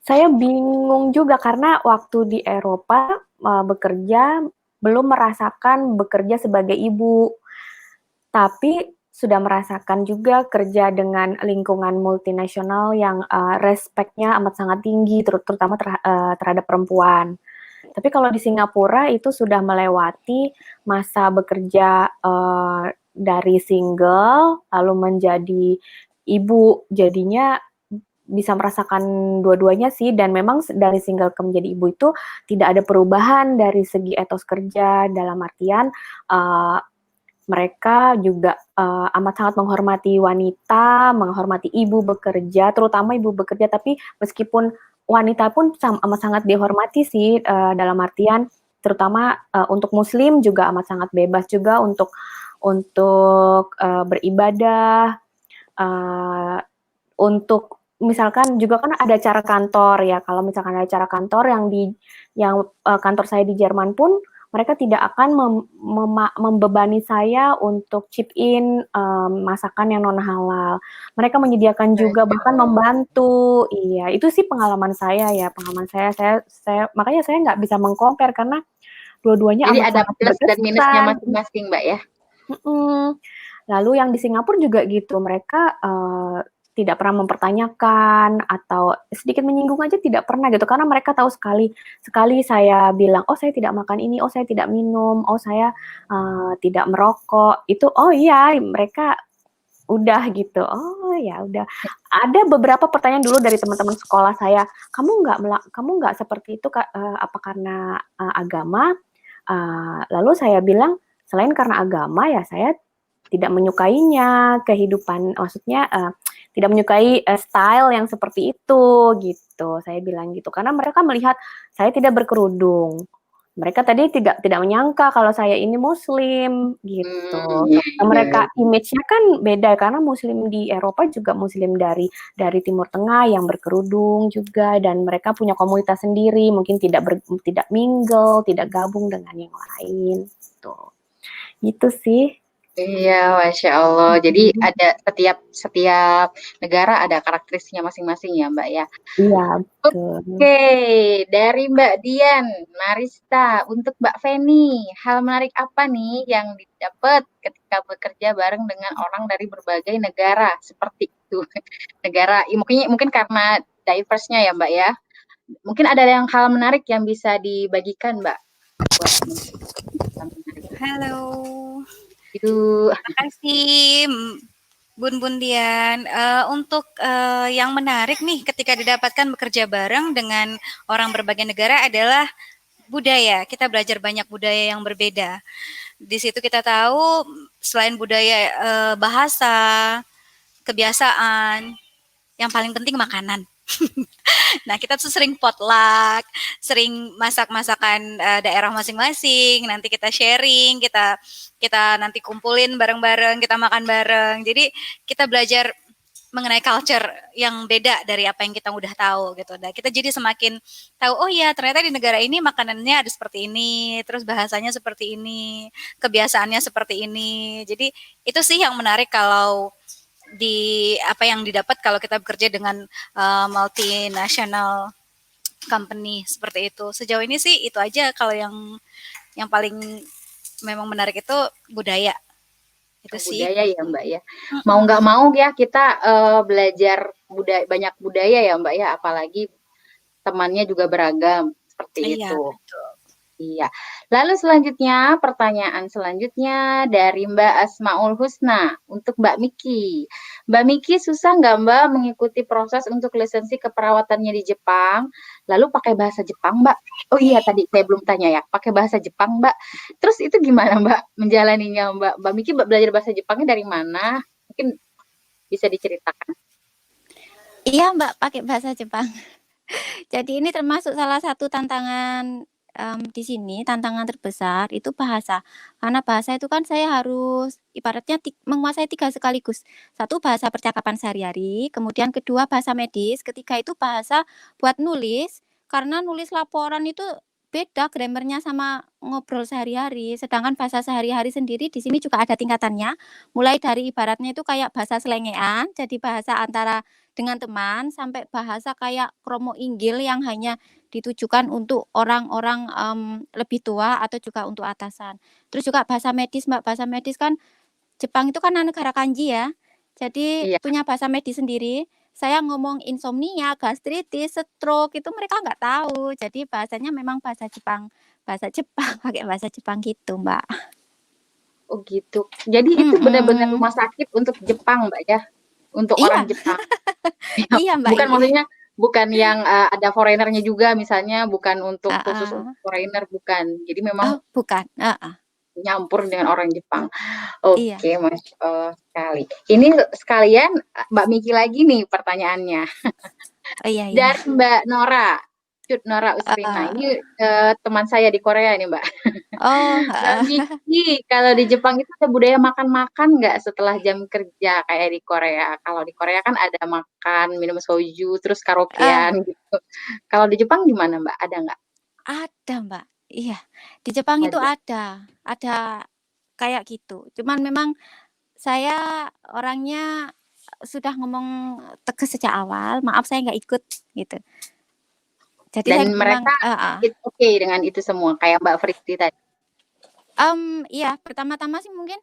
Saya bingung juga karena waktu di Eropa bekerja belum merasakan bekerja sebagai ibu, tapi sudah merasakan juga kerja dengan lingkungan multinasional yang respect-nya amat sangat tinggi, terutama terhadap perempuan. Tapi kalau di Singapura itu sudah melewati masa bekerja dari single lalu menjadi ibu, jadinya bisa merasakan dua-duanya sih, dan memang dari single ke menjadi ibu itu tidak ada perubahan dari segi etos kerja, dalam artian mereka juga amat sangat menghormati wanita, menghormati ibu bekerja, terutama ibu bekerja, tapi meskipun wanita pun amat sangat dihormati sih, dalam artian terutama untuk muslim juga amat sangat bebas juga untuk beribadah, untuk misalkan juga kan ada acara kantor ya, kalau misalkan ada acara kantor yang kantor saya di Jerman pun mereka tidak akan membebani saya untuk chip in masakan yang non halal. Mereka menyediakan juga, bahkan membantu. Iya, itu sih pengalaman saya ya, saya makanya saya nggak bisa mengcompare karena dua-duanya Jadi amat ada sangat plus dan minusnya berkesan. masing-masing, Mbak ya. Lalu yang di Singapura juga gitu, mereka tidak pernah mempertanyakan atau sedikit menyinggung aja tidak pernah gitu, karena mereka tahu sekali saya bilang, oh saya tidak makan ini, oh saya tidak minum, oh saya tidak merokok, itu oh iya mereka udah gitu, oh ya udah. Ada beberapa pertanyaan dulu dari teman-teman sekolah saya, kamu nggak seperti itu apa karena agama? Lalu saya bilang selain karena agama ya saya tidak menyukainya, kehidupan maksudnya tidak menyukai style yang seperti itu gitu. Saya bilang gitu karena mereka melihat saya tidak berkerudung. Mereka tadi tidak menyangka kalau saya ini muslim gitu. Nah, mereka image-nya kan beda karena muslim di Eropa juga muslim dari Timur Tengah yang berkerudung juga, dan mereka punya komunitas sendiri, mungkin tidak mingle, tidak gabung dengan yang lain gitu. Gitu sih. Iya, Masya Allah. Jadi ada setiap negara ada karakteristiknya masing-masing ya, Mbak ya. Iya, betul. Oke, dari Mbak Dian, Marista, untuk Mbak Feni, hal menarik apa nih yang didapat ketika bekerja bareng dengan orang dari berbagai negara seperti itu? Negara, mungkin karena diverse-nya ya, Mbak ya. Mungkin ada yang hal menarik yang bisa dibagikan, Mbak. Halo. Itu. Terima kasih Bun Dian. Untuk yang menarik nih ketika didapatkan bekerja bareng dengan orang berbagai negara adalah budaya. Kita belajar banyak budaya yang berbeda. Di situ kita tahu selain budaya bahasa, kebiasaan, yang paling penting makanan. Nah, kita tuh sering potluck, sering masak-masakan daerah masing-masing. Nanti kita sharing, kita nanti kumpulin bareng-bareng, kita makan bareng. Jadi kita belajar mengenai culture yang beda dari apa yang kita udah tahu gitu. Dan kita jadi semakin tahu, oh iya ternyata di negara ini makanannya ada seperti ini, terus bahasanya seperti ini, kebiasaannya seperti ini. Jadi itu sih yang menarik kalau di apa yang didapat kalau kita bekerja dengan multinational company seperti itu. Sejauh ini sih itu aja kalau yang paling memang menarik itu budaya. Itu sih. Budaya ya Mbak ya. Mau nggak mau ya kita belajar banyak budaya ya Mbak ya, apalagi temannya juga beragam seperti Iya, itu. betul. Iya. Lalu selanjutnya, pertanyaan selanjutnya dari Mbak Asmaul Husna untuk Mbak Miki. Mbak Miki susah nggak Mbak mengikuti proses untuk lisensi keperawatannya di Jepang? Lalu pakai bahasa Jepang Mbak? Oh iya tadi saya belum tanya ya, pakai bahasa Jepang Mbak. Terus itu gimana Mbak menjalaninya Mbak? Mbak Miki belajar bahasa Jepangnya dari mana? Mungkin bisa diceritakan. Iya Mbak, pakai bahasa Jepang. Jadi ini termasuk salah satu tantangan di sini tantangan terbesar itu bahasa. Karena bahasa itu kan saya harus ibaratnya menguasai 3 sekaligus. Satu bahasa percakapan sehari-hari, kemudian kedua bahasa medis, ketiga itu bahasa buat nulis, karena nulis laporan itu beda grammarnya sama ngobrol sehari-hari. Sedangkan bahasa sehari-hari sendiri di sini juga ada tingkatannya, mulai dari ibaratnya itu kayak bahasa selengean, jadi bahasa antara dengan teman, sampai bahasa kayak kromo inggil yang hanya ditujukan untuk orang-orang, lebih tua atau juga untuk atasan. Terus juga bahasa medis, Mbak, bahasa medis kan Jepang itu kan negara kanji ya, jadi Iya. punya bahasa medis sendiri. Saya ngomong insomnia, gastritis, stroke itu mereka nggak tahu. Jadi bahasanya memang bahasa Jepang, pakai bahasa Jepang gitu, Mbak. Oh gitu. Jadi itu benar-benar Mhm. rumah sakit untuk Jepang, Mbak, ya? Untuk orang Iya. Jepang. Iya, Mbak, Bukan maksudnya bukan yang ada foreigner-nya juga misalnya, bukan untuk khusus untuk heeh. foreigner, bukan. Jadi memang Oh, bukan, heeh. nyampur dengan orang Jepang. Iya. Oke, Masya Allah sekali. Ini sekalian Mbak Miki lagi nih pertanyaannya. Oh, iya iya. Dari Mbak Nora, Cut Nora Usrina. Heeh. Ini teman saya di Korea nih, Mbak. Oh, Mbak heeh. Miki, kalau di Jepang itu ada budaya makan-makan nggak setelah jam kerja kayak di Korea? Kalau di Korea kan ada makan, minum soju, terus Ah, karaokean gitu. Kalau di Jepang gimana, Mbak? Ada nggak? ada, Mbak. Iya, di Jepang itu Ada. ada kayak gitu. Cuman memang saya orangnya sudah ngomong tegas sejak awal, "Maaf saya nggak ikut," gitu. Jadi saya Dan memang mereka it's okay dengan itu semua, kayak Mbak Fritri tadi. iya, pertama-tama sih mungkin,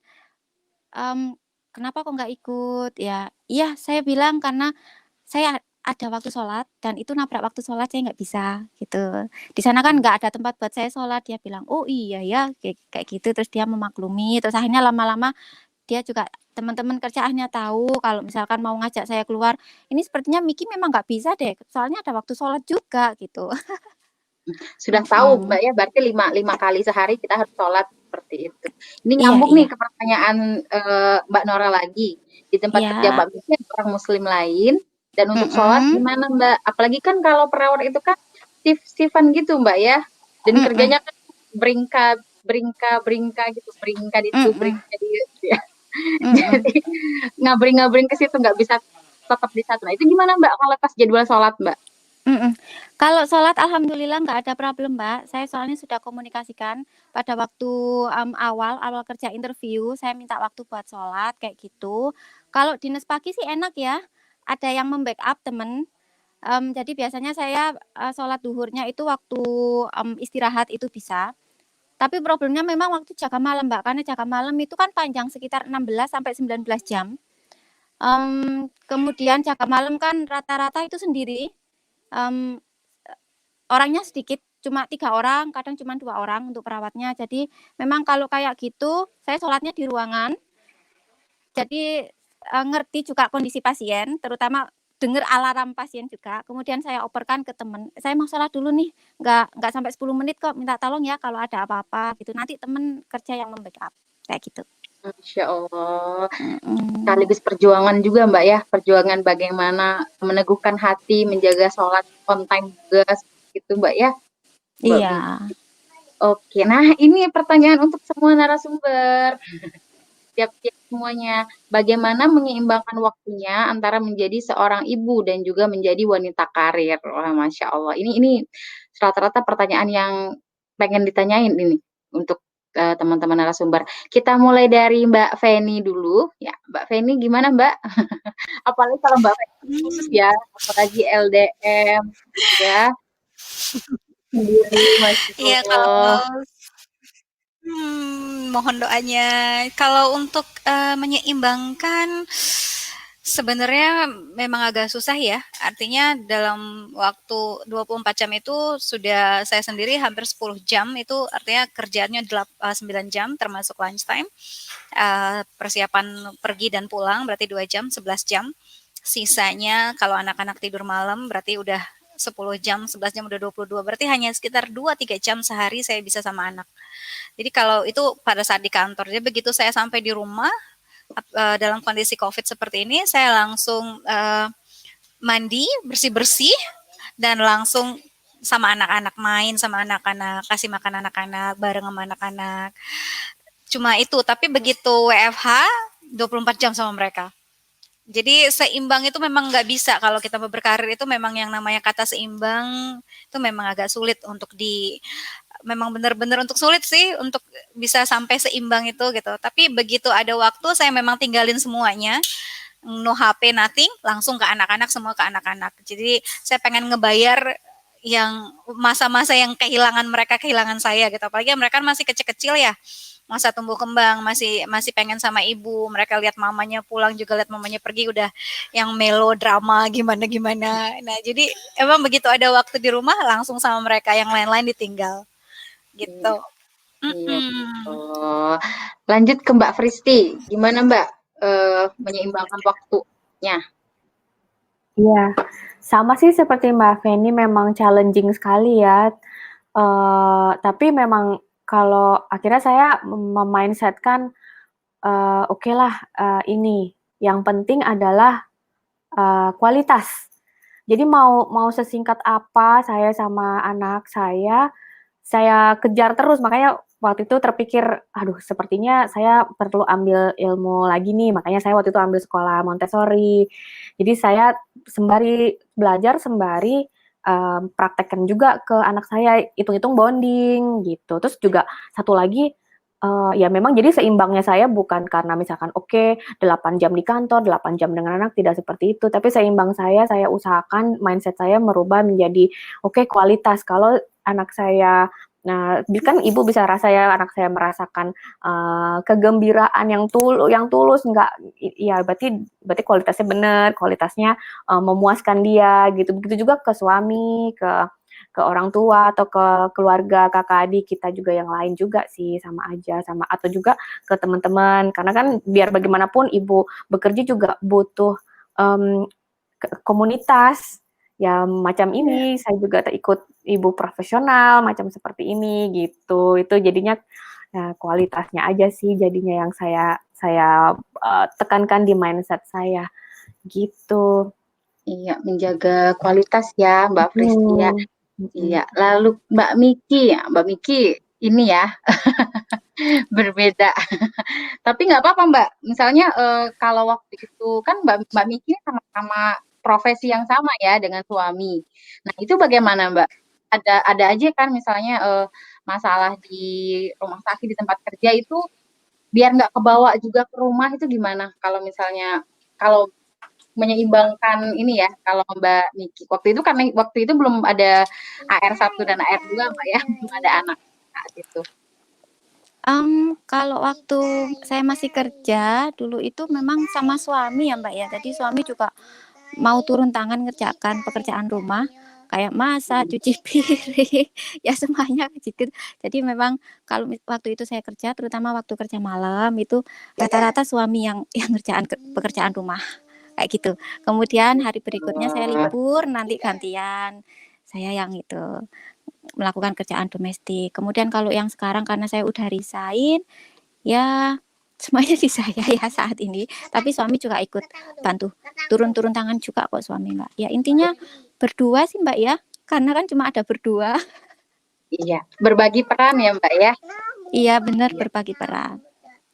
"Kenapa kok nggak ikut?" Ya, iya saya bilang karena saya ada waktu sholat dan itu nabrak waktu sholat saya nggak bisa, gitu. Di sana kan nggak ada tempat buat saya sholat, dia bilang, "Oh iya ya," kayak kayak gitu, terus dia memaklumi, terus akhirnya lama-lama dia juga teman-teman kerjaannya tahu kalau misalkan mau ngajak saya keluar, "Ini sepertinya Miki memang nggak bisa deh, soalnya ada waktu sholat juga," gitu. Sudah tahu Mhm. Mbak ya, berarti 5 kali sehari kita harus sholat seperti itu. Ini Iya nyambung nih iya. ke pertanyaan Mbak Nora lagi. Di tempat kerja Iya. Mbak Miki ada orang muslim lain, dan untuk sholat Mhm. gimana Mbak? Apalagi kan kalau perawat itu kan shift-shiftan gitu Mbak ya, dan Mhm. kerjanya kan beringka gitu, beringka di situ, Mhm. beringka di gitu ya. Mhm. Jadi ngabring-ngabring ke situ, nggak bisa tetap di satu. Nah itu gimana Mbak kalau pas jadwal sholat Mbak? Mhm. Kalau sholat alhamdulillah nggak ada problem, Mbak. Saya soalnya sudah komunikasikan pada waktu, awal kerja interview, saya minta waktu buat sholat kayak gitu. Kalau dinas pagi sih enak ya, ada yang membackup temen, jadi biasanya saya, sholat duhurnya itu waktu, istirahat itu bisa. Tapi problemnya memang waktu jaga malam, Mbak, karena jaga malam itu kan panjang sekitar 16 sampai 19 jam. Kemudian jaga malam kan rata-rata itu sendiri, mmm, orangnya sedikit, cuma 3 orang, kadang cuma 2 orang untuk perawatnya. Jadi memang kalau kayak gitu, saya sholatnya di ruangan. Jadi, ngerti juga kondisi pasien, terutama dengar alarm pasien juga, kemudian saya operkan ke temen, "Saya mau sholat dulu nih, nggak sampai 10 menit kok, minta tolong ya kalau ada apa-apa," gitu. Nanti temen kerja yang membackup kayak gitu. Masya Allah. Mhm. Sekaligus perjuangan juga Mbak ya, perjuangan bagaimana meneguhkan hati, menjaga sholat on time juga, gitu Mbak ya, Mbak Iya. Miki. Oke, nah ini pertanyaan untuk semua narasumber, siap-siap semuanya. Bagaimana menyeimbangkan waktunya antara menjadi seorang ibu dan juga menjadi wanita karir? Wah, Masya Allah. Ini rata-rata pertanyaan yang pengen ditanyain ini untuk teman-teman narasumber. Kita mulai dari Mbak Feni dulu. Ya, Mbak Feni gimana Mbak? Apalagi kalau Mbak Feni khusus ya, apalagi LDM ya, sendiri, Masya Iya, kalau Allah. mohon doanya. Kalau untuk, menyeimbangkan, sebenarnya memang agak susah ya. Artinya dalam waktu 24 jam itu sudah saya sendiri hampir 10 jam, itu artinya kerjaannya 9 jam termasuk lunch time, persiapan pergi dan pulang berarti 2 jam, 11 jam. Sisanya kalau anak-anak tidur malam berarti udah 10 jam, 11 jam udah 22, berarti hanya sekitar 2, 3 jam sehari saya bisa sama anak. Jadi kalau itu pada saat di kantor, jadi begitu saya sampai di rumah, dalam kondisi Covid seperti ini, saya langsung, mandi, bersih-bersih, dan langsung sama anak-anak, main sama anak-anak, kasih makan anak-anak, bareng sama anak-anak. Cuma itu, tapi begitu WFH 24 jam sama mereka. Jadi seimbang itu memang nggak bisa kalau kita mau berkarir itu memang yang namanya kata seimbang itu memang agak sulit untuk memang benar-benar untuk sulit sih untuk bisa sampai seimbang itu gitu. Tapi begitu ada waktu saya memang tinggalin semuanya, no HP, nothing, langsung ke anak-anak, semua ke anak-anak. Jadi saya pengen ngebayar yang masa-masa yang kehilangan saya gitu. Apalagi mereka kan masih kecil-kecil ya, masa tumbuh kembang, masih masih pengen sama ibu. Mereka lihat mamanya pulang juga lihat mamanya pergi udah yang melodrama gimana-gimana. Nah, jadi emang begitu ada waktu di rumah langsung sama mereka, yang lain-lain ditinggal Iya, gitu. iya gitu. Mhm. Lanjut ke Mbak Fristi, gimana Mbak menyeimbangkan waktunya? Iya, sama sih seperti Mbak Feni, memang challenging sekali ya. Tapi memang kalau akhirnya saya memindsetkan, oke lah, ini yang penting adalah kualitas. Jadi mau sesingkat apa saya sama anak saya kejar terus. Makanya waktu itu terpikir, aduh sepertinya saya perlu ambil ilmu lagi nih. Makanya saya waktu itu ambil sekolah Montessori. Jadi saya sembari belajar, sembari praktekkan juga ke anak saya, hitung-hitung bonding gitu. Terus juga satu lagi, ya memang jadi seimbangnya saya bukan karena misalkan oke 8 jam di kantor, 8 jam dengan anak, tidak seperti itu. Tapi seimbang saya usahakan mindset saya merubah menjadi oke kualitas. Kalau anak saya, nah kan ibu bisa rasa ya anak saya merasakan kegembiraan yang tulus, enggak, ya berarti kualitasnya benar, kualitasnya memuaskan dia gitu. Begitu juga ke suami, ke orang tua atau ke keluarga, kakak adik kita juga yang lain juga sih, sama aja, sama atau juga ke teman-teman. Karena kan biar bagaimanapun ibu bekerja juga butuh komunitas ya macam ini. Saya juga ikut ibu profesional macam seperti ini gitu. Itu jadinya ya, kualitasnya aja sih jadinya yang saya tekankan di mindset saya gitu. Iya, menjaga kualitas ya Mbak Fristi ya. Mm-mm. Iya, lalu Mbak Miki, ya, Mbak Miki ini ya berbeda. Tapi nggak apa-apa Mbak. Misalnya kalau waktu itu kan Mbak Miki sama-sama profesi yang sama ya dengan suami. Nah itu bagaimana Mbak? Ada aja kan misalnya masalah di rumah sakit di tempat kerja itu biar nggak kebawa juga ke rumah itu gimana? Kalau misalnya kalau menyeimbangkan ini ya, kalau Mbak Miki waktu itu karena waktu itu belum ada AR1 dan AR2 Mbak ya, belum ada anak saat itu. Kalau waktu saya masih kerja dulu itu memang sama suami ya Mbak ya. Jadi suami juga mau turun tangan ngerjakan pekerjaan rumah kayak masak, cuci piring, ya semuanya gitu. Jadi memang kalau waktu itu saya kerja, terutama waktu kerja malam itu rata-rata suami yang ngerjakan pekerjaan rumah kayak gitu. Kemudian hari berikutnya saya libur, nanti gantian saya yang itu melakukan kerjaan domestik. Kemudian kalau yang sekarang karena saya udah resign, ya semuanya di saya ya saat ini. Tapi suami juga ikut bantu turun-turun tangan juga kok suami Mbak. Ya intinya berdua sih Mbak ya, karena kan cuma ada berdua. Iya, berbagi peran ya Mbak ya. Iya benar, berbagi peran.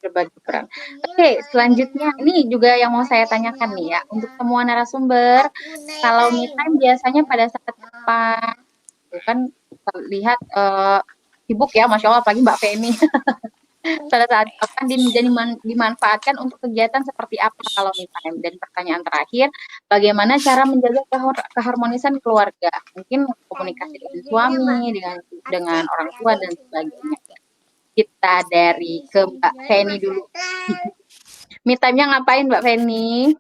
Berbagi peran. Oke, selanjutnya ini juga yang mau saya tanyakan nih ya, untuk semua narasumber, kalau me time biasanya pada saat apa? Tuh kan terlihat sibuk ya, Masya Allah, apalagi Mbak Feni. Pada saat kapan dimanfaatkan untuk kegiatan seperti apa kalau me time? Dan pertanyaan terakhir, bagaimana cara menjaga keharmonisan keluarga? Mungkin komunikasi dengan suami, dengan orang tua dan sebagainya. Kita dari ke Mbak Feni dulu. Me time-nya ngapain Mbak Feni?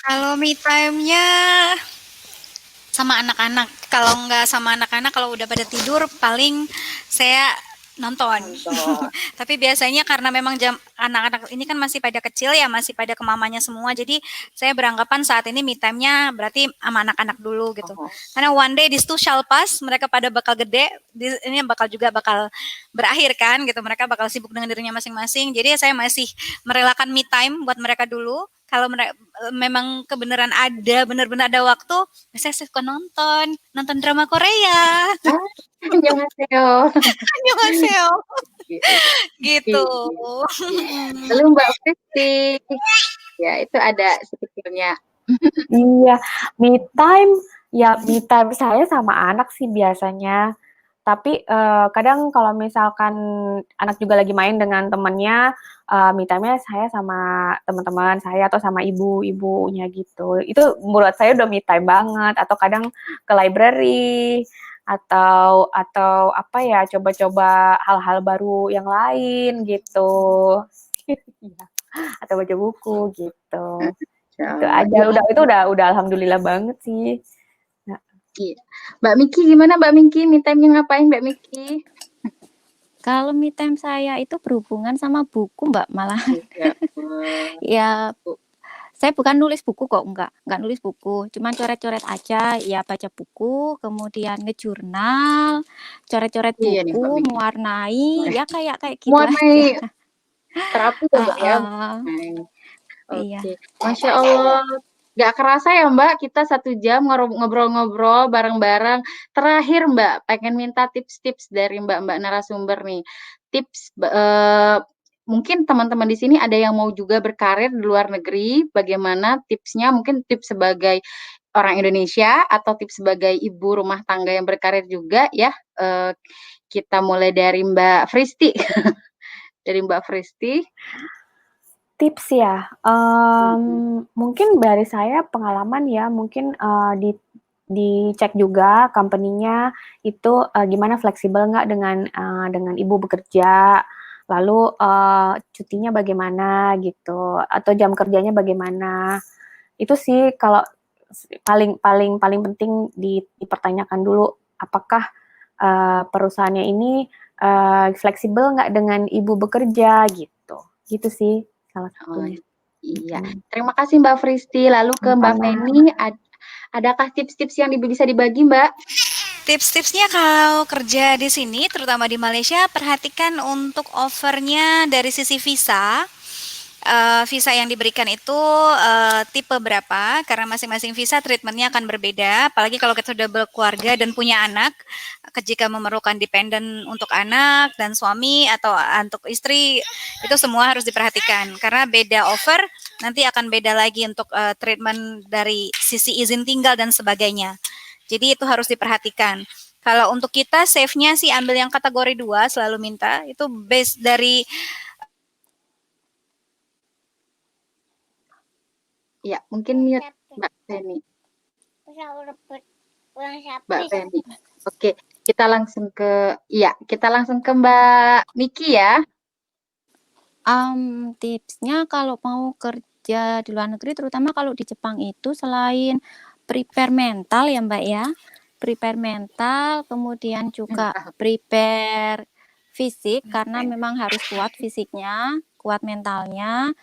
Kalau me time-nya sama anak-anak. Kalau nggak sama anak-anak, kalau udah pada tidur, paling saya Nonton. Nonton. Tapi biasanya karena memang anak-anak ini kan masih pada kecil ya, masih pada ke mamanya semua. Jadi saya beranggapan saat ini me time-nya berarti sama anak-anak dulu gitu. Oh, Karena one day this too shall pass, mereka pada bakal gede, ini bakal berakhir kan gitu. Mereka bakal sibuk dengan dirinya masing-masing. Jadi saya masih merelakan me time buat mereka dulu. Kalau mereka memang benar-benar ada waktu, saya suka nonton drama Korea. annyeonghaseyo. Annyeonghaseyo. Gitu. Lalu Mbak Pristi, ya itu ada sekitarnya. Iya, me time saya sama anak sih biasanya. Tapi kadang kalau misalkan anak juga lagi main dengan temannya, me time-nya saya sama teman-teman saya atau sama ibunya gitu. Itu menurut saya udah me time banget. Atau kadang ke library atau apa ya, coba-coba hal-hal baru yang lain gitu. Atau baca buku gitu. Itu aja. Udah alhamdulillah banget sih. Iya. Mbak Miki gimana Mbak Miki? Me time-nya ngapain Mbak Miki? Kalau me time saya itu berhubungan sama buku, Mbak, malah. Ya, saya bukan nulis buku kok, enggak nulis buku, cuman coret-coret aja, ya baca buku, kemudian ngejurnal, coret-coret Iya nih, Mbak buku, Miki. mewarnai, ya kayak gitu Mewarnai aja. terapi ya Mbak ya. Iya. Oke, Masya Allah. Gak kerasa ya Mbak, kita 1 jam ngobrol-ngobrol bareng-bareng. Terakhir Mbak, pengen minta tips-tips dari Mbak-mbak narasumber nih. Tips, mungkin teman-teman di sini ada yang mau juga berkarir di luar negeri, bagaimana tipsnya? Mungkin tips sebagai orang Indonesia atau tips sebagai ibu rumah tangga yang berkarir juga ya. Kita mulai dari Mbak Fristi. Dari Mbak Fristi. Tips ya, mungkin dari saya pengalaman ya, mungkin dicek juga company-nya itu gimana, fleksibel nggak dengan ibu bekerja, lalu cutinya bagaimana gitu, atau jam kerjanya bagaimana. Itu sih kalau paling penting dipertanyakan dulu, apakah perusahaannya ini fleksibel nggak dengan ibu bekerja gitu. Gitu sih salah satunya. Iya. Terima kasih Mbak Fristi. Lalu ke Mbak Feni, adakah tips-tips yang bisa dibagi Mbak? Tips-tipsnya kalau kerja di sini, terutama di Malaysia, perhatikan untuk offernya dari sisi visa. Visa yang diberikan itu tipe berapa, karena masing-masing visa treatmentnya akan berbeda, apalagi kalau kita sudah berkeluarga dan punya anak, jika memerlukan dependen untuk anak dan suami atau untuk istri, itu semua harus diperhatikan, karena beda offer, nanti akan beda lagi untuk treatment dari sisi izin tinggal dan sebagainya. Jadi itu harus diperhatikan. Kalau untuk kita, save-nya sih ambil yang kategori 2, selalu minta, itu base dari Ya, mungkin mute Mbak Feni. Mbak Feni. Oke, kita langsung ke Mbak Miki ya. Tipsnya kalau mau kerja di luar negeri, terutama kalau di Jepang itu selain prepare mental ya Mbak ya, prepare mental, kemudian juga prepare fisik, karena memang harus kuat fisiknya, kuat mentalnya.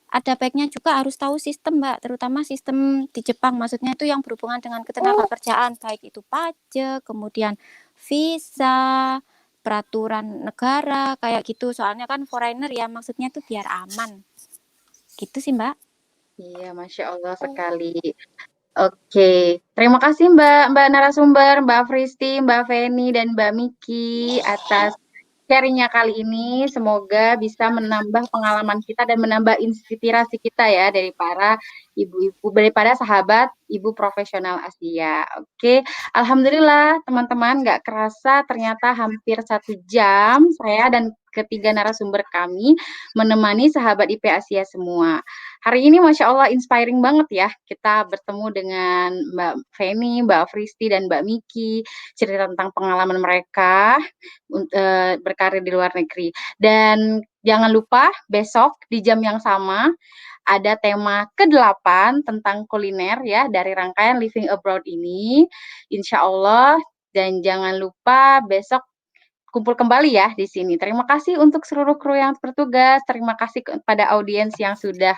Ada baiknya juga harus tahu sistem Mbak, terutama sistem di Jepang, maksudnya itu yang berhubungan dengan ketenagakerjaan, baik itu pajak, kemudian visa, peraturan negara, kayak gitu. Soalnya kan foreigner ya, maksudnya itu biar aman. Gitu sih Mbak. Iya, Masya Allah sekali. Oke, terima kasih Mbak narasumber, Mbak Fristi, Mbak Feni, dan Mbak Miki atas sharingnya kali ini. Semoga bisa menambah pengalaman kita dan menambah inspirasi kita ya dari para ibu-ibu, daripada sahabat ibu profesional Asia. Oke, alhamdulillah teman-teman, nggak kerasa ternyata hampir 1 jam saya dan ketiga narasumber kami menemani sahabat IP Asia semua. Hari ini Masya Allah inspiring banget ya, kita bertemu dengan Mbak Feni, Mbak Fristi, dan Mbak Miki, cerita tentang pengalaman mereka berkarir di luar negeri. Dan jangan lupa besok di jam yang sama ada tema ke-8 tentang kuliner ya dari rangkaian Living Abroad ini. Insya Allah, dan jangan lupa besok kumpul kembali ya di sini. Terima kasih untuk seluruh kru yang bertugas, terima kasih kepada audiens yang sudah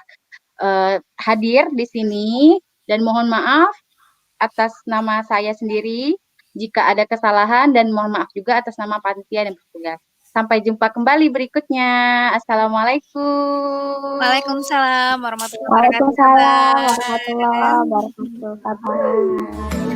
hadir di sini, dan mohon maaf atas nama saya sendiri jika ada kesalahan, dan mohon maaf juga atas nama panitia dan bertugas. Sampai jumpa kembali berikutnya. Assalamualaikum. Waalaikumsalam warahmatullahi wabarakatuh. Waalaikumsalam Bye. warahmatullahi wabarakatuh. Bye-bye.